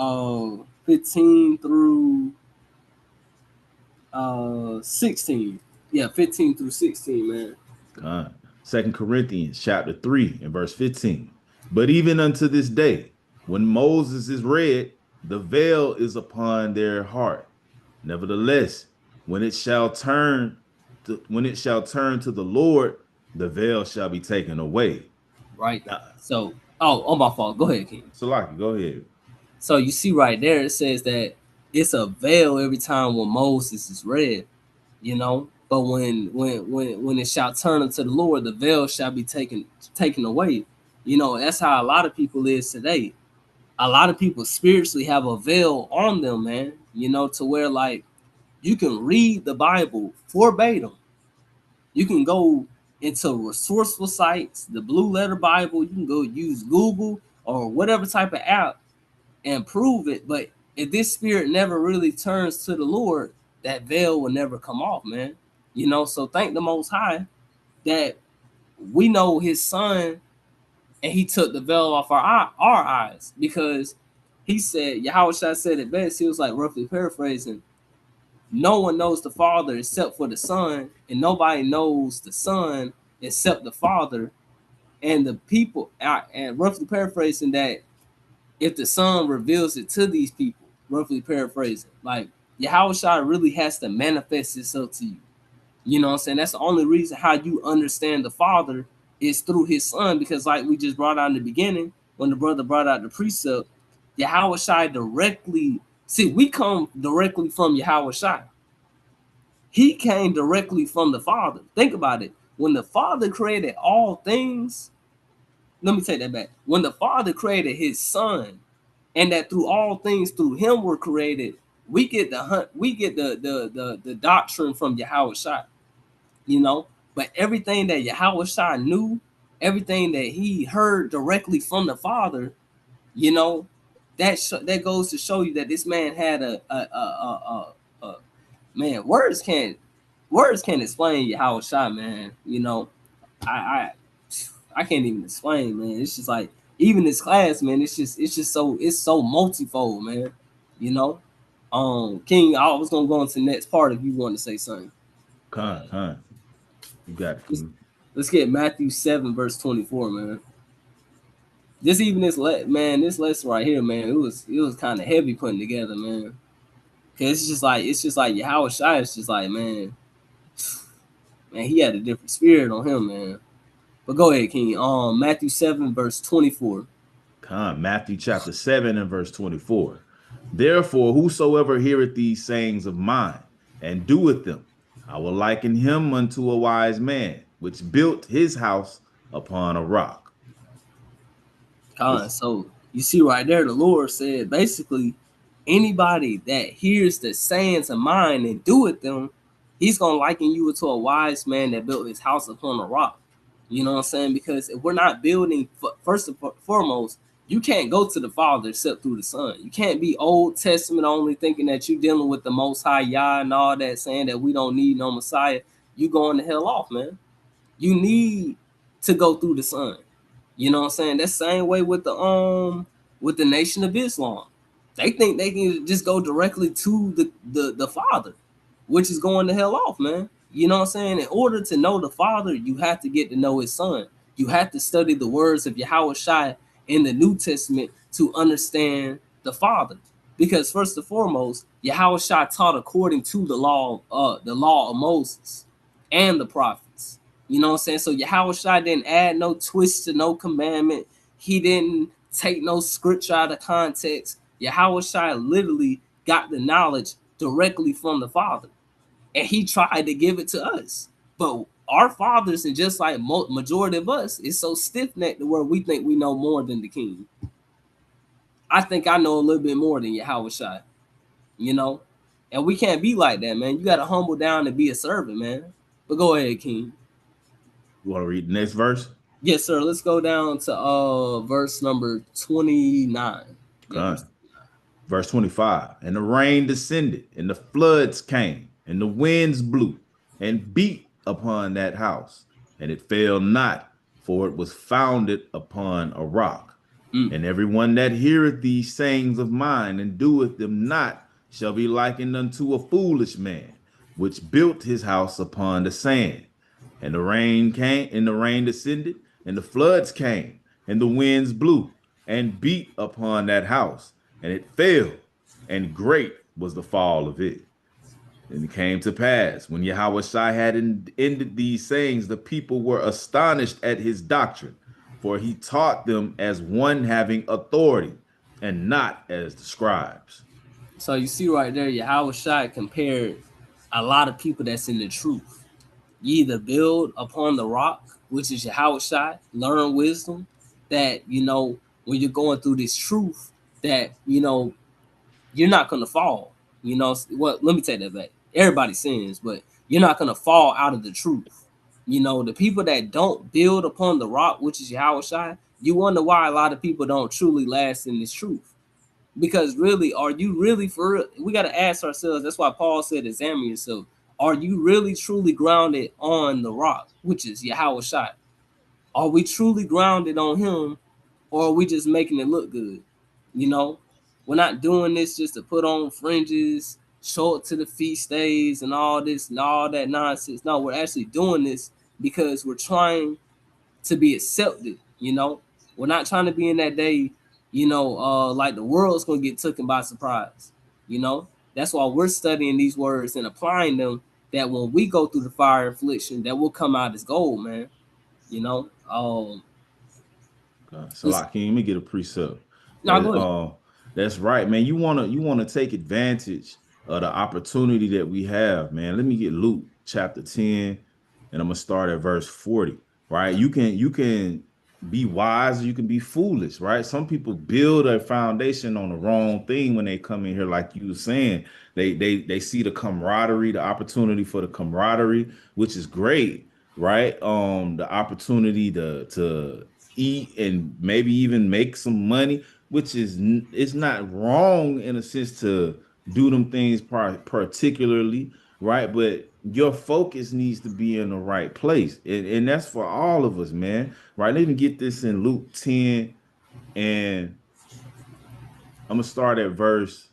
16. Yeah, 15 through 16, man. God. 2 Corinthians chapter 3 and verse 15. But even unto this day, when Moses is read, the veil is upon their heart. Nevertheless, when it shall turn to the Lord, the veil shall be taken away. Right. Uh, So, oh my fault. Go ahead, King. Salaki, go ahead. So you see right there, it says that it's a veil every time when Moses is read, you know. But when it shall turn unto the Lord, the veil shall be taken away. You know, that's how a lot of people is today. A lot of people spiritually have a veil on them, man. You know, to where like you can read the Bible verbatim. You can go into resourceful sites, the Blue Letter Bible. You can go use Google or whatever type of app and prove it. But if this spirit never really turns to the Lord, that veil will never come off, man. You know, so thank the Most High that we know His Son, and He took the veil off our eyes, because He said, Yahweh Shai said it best. He was like, roughly paraphrasing, no one knows the Father except for the Son, and nobody knows the Son except the Father. And the people, and roughly paraphrasing that, if the Son reveals it to these people, roughly paraphrasing, like Yahweh Shai really has to manifest itself to you. You know what I'm saying? That's the only reason how you understand the Father is through His Son, because like we just brought out in the beginning, when the brother brought out the precept, Yahweh Shai directly, see, we come directly from Yahweh Shai. He came directly from the Father. Think about it. When the Father created all things, let me take that back. When the Father created His Son, and that through all things through Him were created, we get the doctrine from Yahweh Shai, you know. But everything that Yahweh Shai knew, everything that He heard directly from the Father, you know, that goes to show you that this man had a man. Words can't explain Yahweh Shai, man. You know, I I can't even explain, man. It's just like even this class, man. It's so multifold, man. You know, King. I was gonna go into the next part if you want to say something. Con. You got it, Let's, King. let's get Matthew 7 verse 24, man. Just even this lesson right here, man. It was kind of heavy putting together, man. Cause it's just like Yahweh Shai. It's just like man, he had a different spirit on him, man. But go ahead, King. Matthew 7 verse 24. Matthew chapter 7 and verse 24. Therefore, whosoever heareth these sayings of mine and doeth them, I will liken him unto a wise man, which built his house upon a rock. This, So you see right there, the Lord said basically anybody that hears the sayings of mine and doeth them, he's gonna liken you to a wise man that built his house upon a rock. You know what I'm saying? Because if we're not building, first and foremost, you can't go to the Father except through the Son. You can't be Old Testament only, thinking that you're dealing with the Most High Yah and all that, saying that we don't need no Messiah. You going the hell off, man. You need to go through the Son. You know what I'm saying? That's the same way with the Nation of Islam. They think they can just go directly to the Father, which is going the hell off, man. You know what I'm saying? In order to know the Father, you have to get to know his Son. You have to study the words of Yahweh Shai in the New Testament to understand the Father. Because first and foremost, Yahweh Shai taught according to the law of Moses and the prophets. You know what I'm saying? So Yahweh Shai didn't add no twist to no commandment. He didn't take no scripture out of context. Yahweh Shai literally got the knowledge directly from the Father. And he tried to give it to us. But our fathers, and just like majority of us, is so stiff-necked to where we think we know more than the king. I think I know a little bit more than Yahweh Shai, you know? And we can't be like that, man. You got to humble down and be a servant, man. But go ahead, King. You want to read the next verse? Yes, sir. Let's go down to verse number 29. Yeah, verse 25. And the rain descended, and the floods came, and the winds blew, and beat upon that house, and it fell not, for it was founded upon a rock. And everyone that heareth these sayings of mine and doeth them not shall be likened unto a foolish man, which built his house upon the sand. And the rain came, and the rain descended, and the floods came, and the winds blew, and beat upon that house, and it fell, and great was the fall of it. And it came to pass, when Yahweh Shai had ended these sayings, the people were astonished at his doctrine, for he taught them as one having authority, and not as the scribes. So you see right there, Yahweh Shai compared a lot of people that's in the truth. You either build upon the rock, which is Yahweh Shai, learn wisdom, that, you know, when you're going through this truth, that, you know, you're not going to fall. You know, well, let me take that back. Everybody sins, but you're not going to fall out of the truth. You know, the people that don't build upon the rock, which is Yahweh Shai, you wonder why a lot of people don't truly last in this truth. Because really, are you really for real? We got to ask ourselves. That's why Paul said, examine yourself. Are you really truly grounded on the rock, which is Yahweh Shai? Are we truly grounded on him, or are we just making it look good? You know, we're not doing this just to put on fringes, show up to the feast days and all this and all that nonsense. No, we're actually doing this because we're trying to be accepted. You know, we're not trying to be in that day, you know, like the world's going to get taken by surprise. You know, that's why we're studying these words and applying them, that when we go through the fire affliction, that will come out as gold, man. You know, So let me get a precept. no, go ahead. That's right, man. You wanna take advantage of the opportunity that we have, man. Let me get Luke chapter 10, and I'm gonna start at verse 40. Right? You can be wise, or you can be foolish, right? Some people build a foundation on the wrong thing when they come in here, like you were saying. They see the camaraderie, the opportunity for the camaraderie, which is great, right? The opportunity to eat and maybe even make some money, which is, it's not wrong in a sense to do them things particularly, right? But your focus needs to be in the right place, and that's for all of us, man. Right? Let me get this in Luke 10, and I'm gonna start at verse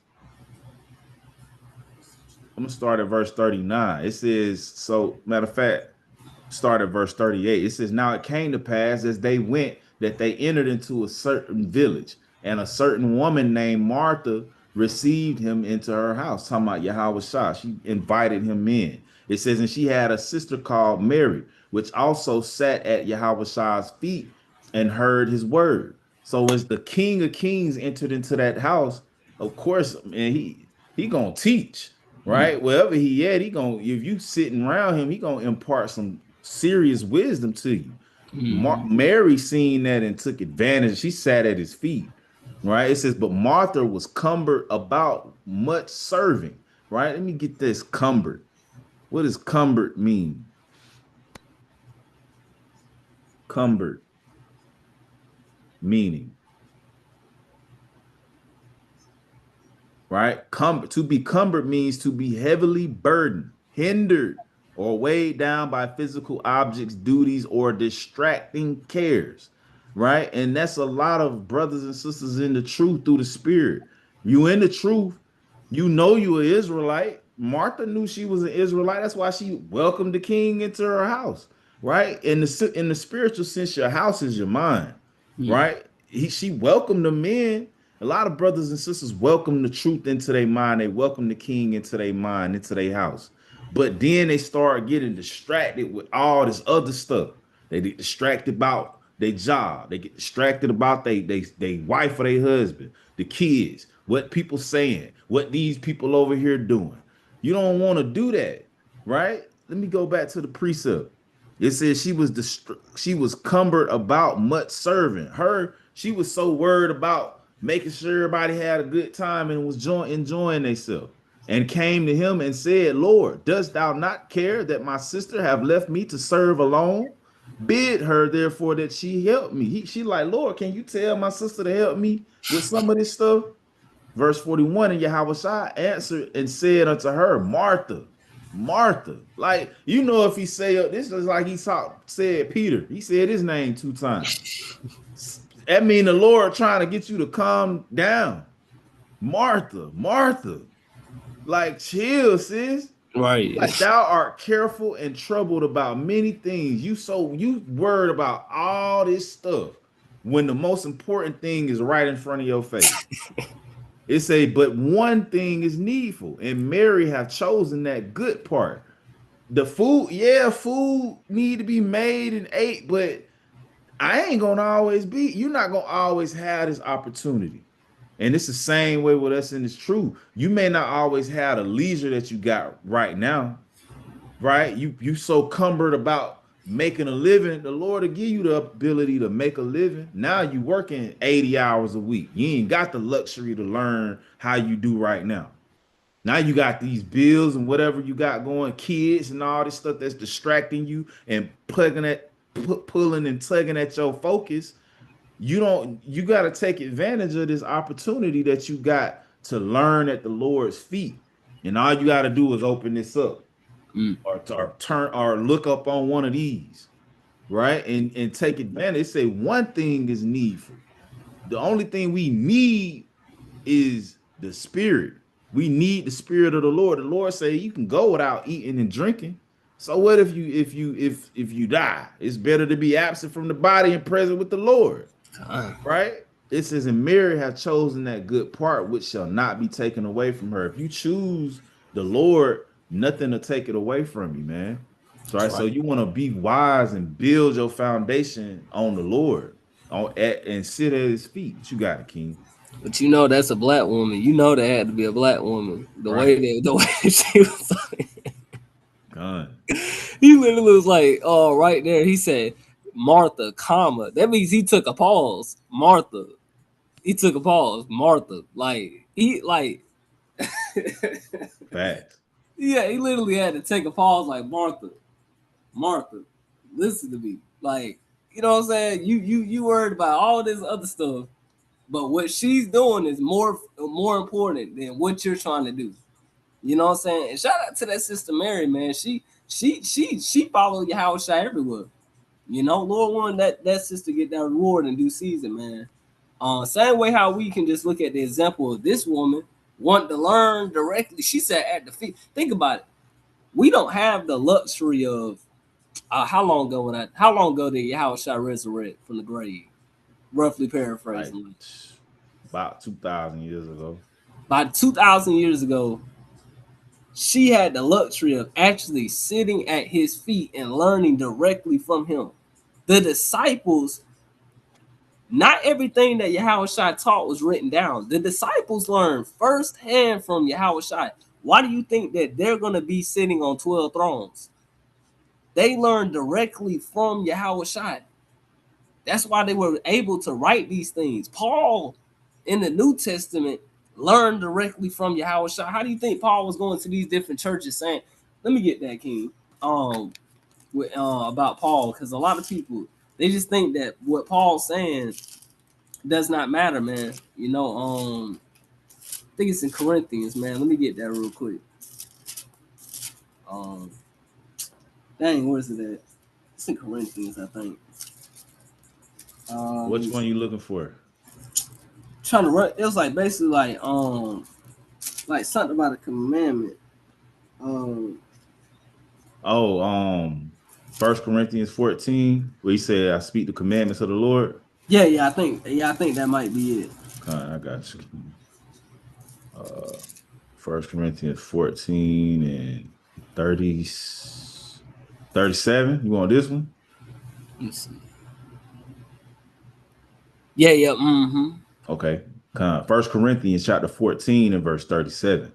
39. It says, so matter of fact, start at verse 38. It says, now it came to pass as they went that they entered into a certain village, and a certain woman named Martha received him into her house. Talking about Yahweh Shah. She invited him in. It says, and she had a sister called Mary, which also sat at Yahweh Shah's feet and heard his word. So as the King of Kings entered into that house, of course, man, he gonna teach, right? Wherever he at, he gonna, if you sitting around him, he gonna impart some serious wisdom to you. Mary seen that and took advantage. She sat at his feet. right? It says, but Martha was cumbered about much serving, right? Let me get this cumbered. What does cumbered mean? Cumbered meaning, right? To be cumbered means to be heavily burdened, hindered, or weighed down by physical objects, duties, or distracting cares, right? And that's a lot of brothers and sisters in the truth through the Spirit. You in the truth, you know you an Israelite. Martha knew she was an Israelite. That's why she welcomed the king into her house, right? In the spiritual sense, your house is your mind, right? She welcomed them in. A lot of brothers and sisters welcome the truth into their mind. They welcome the king into their mind, into their house. But then they start getting distracted with all this other stuff. They get distracted about their job. They get distracted about they wife or their husband, the kids, what people saying, what these people over here doing. You don't want to do that, right? Let me go back to the precept. It says she was cumbered about much serving. She was so worried about making sure everybody had a good time and was enjoying themselves. And came to him and said, Lord, dost thou not care that my sister have left me to serve alone? Bid her therefore that she help me. She like, Lord, can you tell my sister to help me with some of this stuff? Verse 41, and Yahushua answered and said unto her, Martha, Martha. Like, you know, if he say this is like said Peter. He said his name 2 times. That mean the Lord trying to get you to calm down. Martha, Martha. Like, chill, sis. Right. Like, thou art careful and troubled about many things. You worried about all this stuff when the most important thing is right in front of your face. It say, but one thing is needful, and Mary have chosen that good part. The food, yeah, food need to be made and ate, but I ain't gonna always be. You're not gonna always have this opportunity. And it's the same way with us in this truth. You may not always have the leisure that you got right now, right? You so cumbered about making a living. The Lord will give you the ability to make a living. Now you working 80 hours a week. You ain't got the luxury to learn how you do right now. Now you got these bills and whatever you got going, kids and all this stuff that's distracting you and pulling and tugging at your focus. You got to take advantage of this opportunity that you got to learn at the Lord's feet. And all you got to do is open this up or turn or look up on one of these, right? And take advantage. Say one thing is needful. The only thing we need is the spirit. We need the spirit of the Lord. The Lord say you can go without eating and drinking. So what if you die? It's better to be absent from the body and present with the Lord. Right? It says, and Mary hath chosen that good part which shall not be taken away from her. If you choose the Lord, nothing to take it away from you, man. So you want to be wise and build your foundation on the Lord, and sit at his feet. What you got it, King? But you know that's a black woman. You know that had to be a black woman. The way she was like, Gun. He literally was like, oh, right there. He said, Martha, comma. That means he took a pause. Martha. He took a pause. Martha. Like, Fact. Yeah, he literally had to take a pause like, Martha, listen to me. Like, you know what I'm saying? You worried about all this other stuff, but what she's doing is more important than what you're trying to do. You know what I'm saying? And shout out to that sister Mary, man. She followed Yahushua everywhere. You know, Lord wanted that sister get that reward in due season, man. Same way how we can just look at the example of this woman want to learn directly. She said at the feet. Think about it. We don't have the luxury of how long ago did Yahushua resurrect from the grave? Roughly paraphrasing. Like, about 2,000 years ago. About 2,000 years ago, she had the luxury of actually sitting at his feet and learning directly from him. The disciples, not everything that Yahushua taught was written down. The disciples learned firsthand from Yahushua. Why do you think that they're going to be sitting on 12 thrones? They learned directly from Yahushua. That's why they were able to write these things. Paul in the New Testament learned directly from Yahweh Shai? How do you think Paul was going to these different churches saying, let me get that, King, about Paul? Because a lot of people, they just think that what Paul's saying does not matter, man. You know, I think it's in Corinthians, man. Let me get that real quick. Dang, where is it at? It's in Corinthians, I think. Which one you looking for? Trying to run. It was like basically like something about a commandment. 1 Corinthians 14, where he said, I speak the commandments of the Lord. Yeah, I think that might be it. I got you. 1 Corinthians 14 and 37. You want this one? Let me see. Yeah. Okay. 1 Corinthians chapter 14 and verse 37.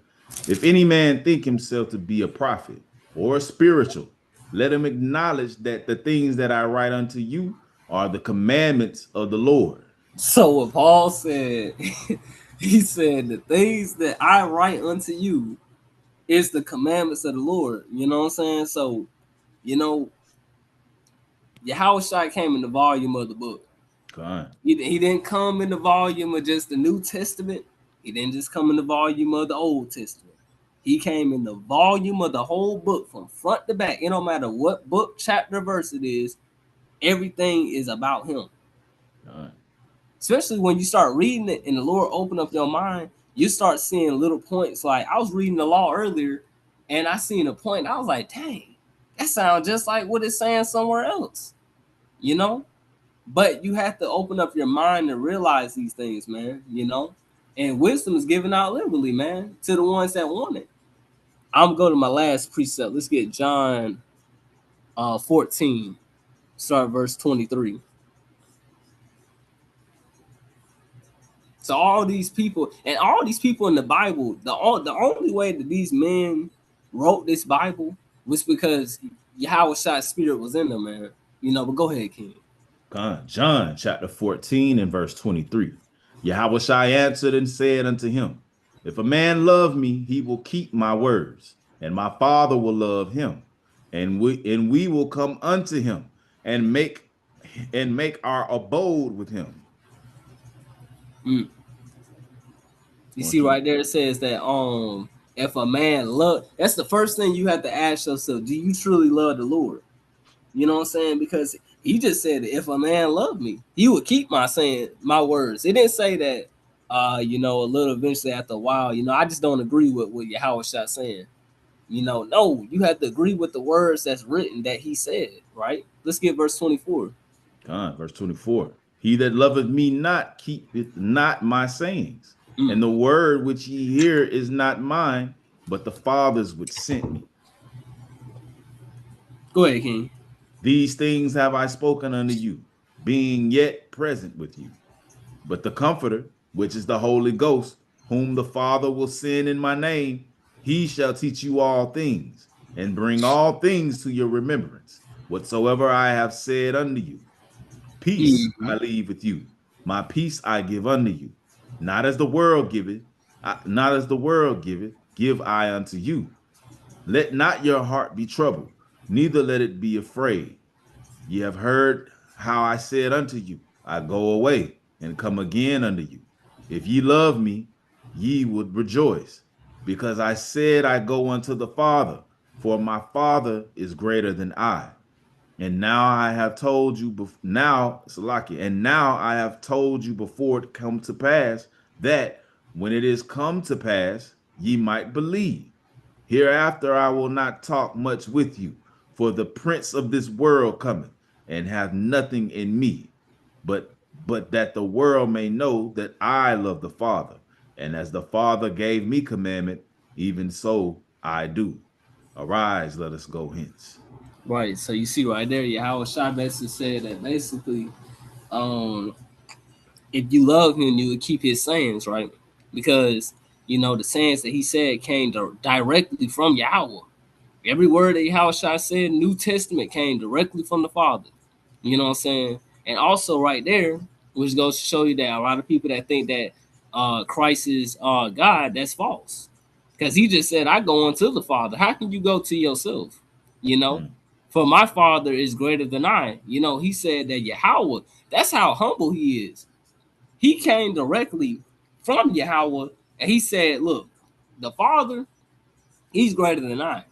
If any man think himself to be a prophet or spiritual, let him acknowledge that the things that I write unto you are the commandments of the Lord. So what Paul said, he said, the things that I write unto you is the commandments of the Lord. You know what I'm saying? So, you know, Yahweh Shai came in the volume of the book. He didn't come in the volume of just the New Testament. He didn't just come in the volume of the Old Testament. He came in the volume of the whole book from front to back. It don't matter what book, chapter, verse it is. Everything is about him. Especially when you start reading it and the Lord open up your mind, you start seeing little points. Like I was reading the law earlier and I seen a point. I was like, dang, that sounds just like what it's saying somewhere else, you know? But you have to open up your mind and realize these things, man, you know? And wisdom is given out liberally, man, to the ones that want it. I'm going to my last precept. Let's get John 14, start verse 23. So all these people in the Bible, the only way that these men wrote this Bible was because Yahweh Shai's spirit was in them, man. You know, but go ahead, King. John chapter 14 and verse 23. Yahweh Shai answered and said unto him, if a man love me, he will keep my words, and my Father will love him, and we will come unto him and make our abode with him. You see right there, it says that if a man love, that's the first thing you have to ask yourself, do you truly love the Lord? You know what I'm saying? Because he just said, if a man loved me, he would keep my words. It didn't say that, you know, a little eventually after a while, you know, I just don't agree with what Yahweh Shai saying. You know, no, you have to agree with the words that's written that he said, right? Let's get verse 24. Verse 24. He that loveth me not keepeth not my sayings, and the word which ye hear is not mine, but the Father's which sent me. Go ahead, King. These things have I spoken unto you, being yet present with you. But the Comforter, which is the Holy Ghost, whom the Father will send in my name, he shall teach you all things, and bring all things to your remembrance, whatsoever I have said unto you. Peace I leave with you, my peace I give unto you. Not as the world giveth, give I unto you. Let not your heart be troubled, neither let it be afraid. Ye have heard how I said unto you, I go away and come again unto you. If ye love me, ye would rejoice, because I said I go unto the Father, for my Father is greater than I. And now I have told you now I have told you before it come to pass, that when it is come to pass, ye might believe. Hereafter I will not talk much with you, for the prince of this world cometh, and hath nothing in me, but that the world may know that I love the Father, and as the Father gave me commandment, even so I do. Arise, let us go hence. Right. So you see right there, Yahweh Shai basically said that basically, if you love him, you would keep his sayings, right? Because, you know, the sayings that he said came directly from Yahweh. Every word that Yahweh Shai said, New Testament, came directly from the Father. You know what I'm saying? And also right there, which goes to show you that a lot of people that think that Christ is God, that's false. Because he just said, I go unto the Father. How can you go to yourself? You know, Mm. for my Father is greater than I. You know, he said that Yahweh, that's how humble he is. He came directly from Yahweh and he said, look, the Father, he's greater than I.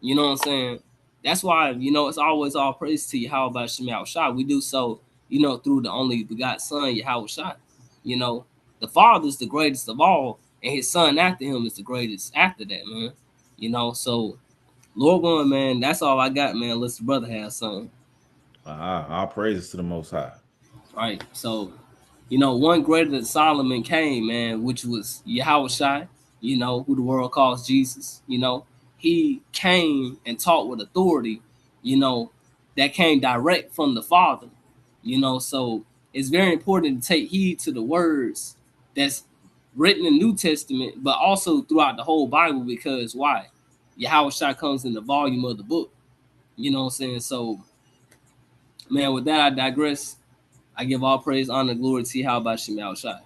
You know what I'm saying? That's why, you know, it's always all praise to Yahweh by Shema Shah. We do so, you know, through the only begotten Son, Yahweh Shah. You know, the Father's the greatest of all, and his son after him is the greatest after that, man. You know, so Lord willing, man, that's all I got, man. Unless the brother has something. All praises to the Most High. Right. So, you know, one greater than Solomon came, man, which was Yahweh Shai, you know, who the world calls Jesus. You know, he came and taught with authority, you know, that came direct from the Father. You know, so it's very important to take heed to the words that's written in the New Testament, but also throughout the whole Bible, because why? Yahweh Shai comes in the volume of the book. You know what I'm saying? So, man, with that, I digress. I give all praise, honor, glory to Yahweh Shai.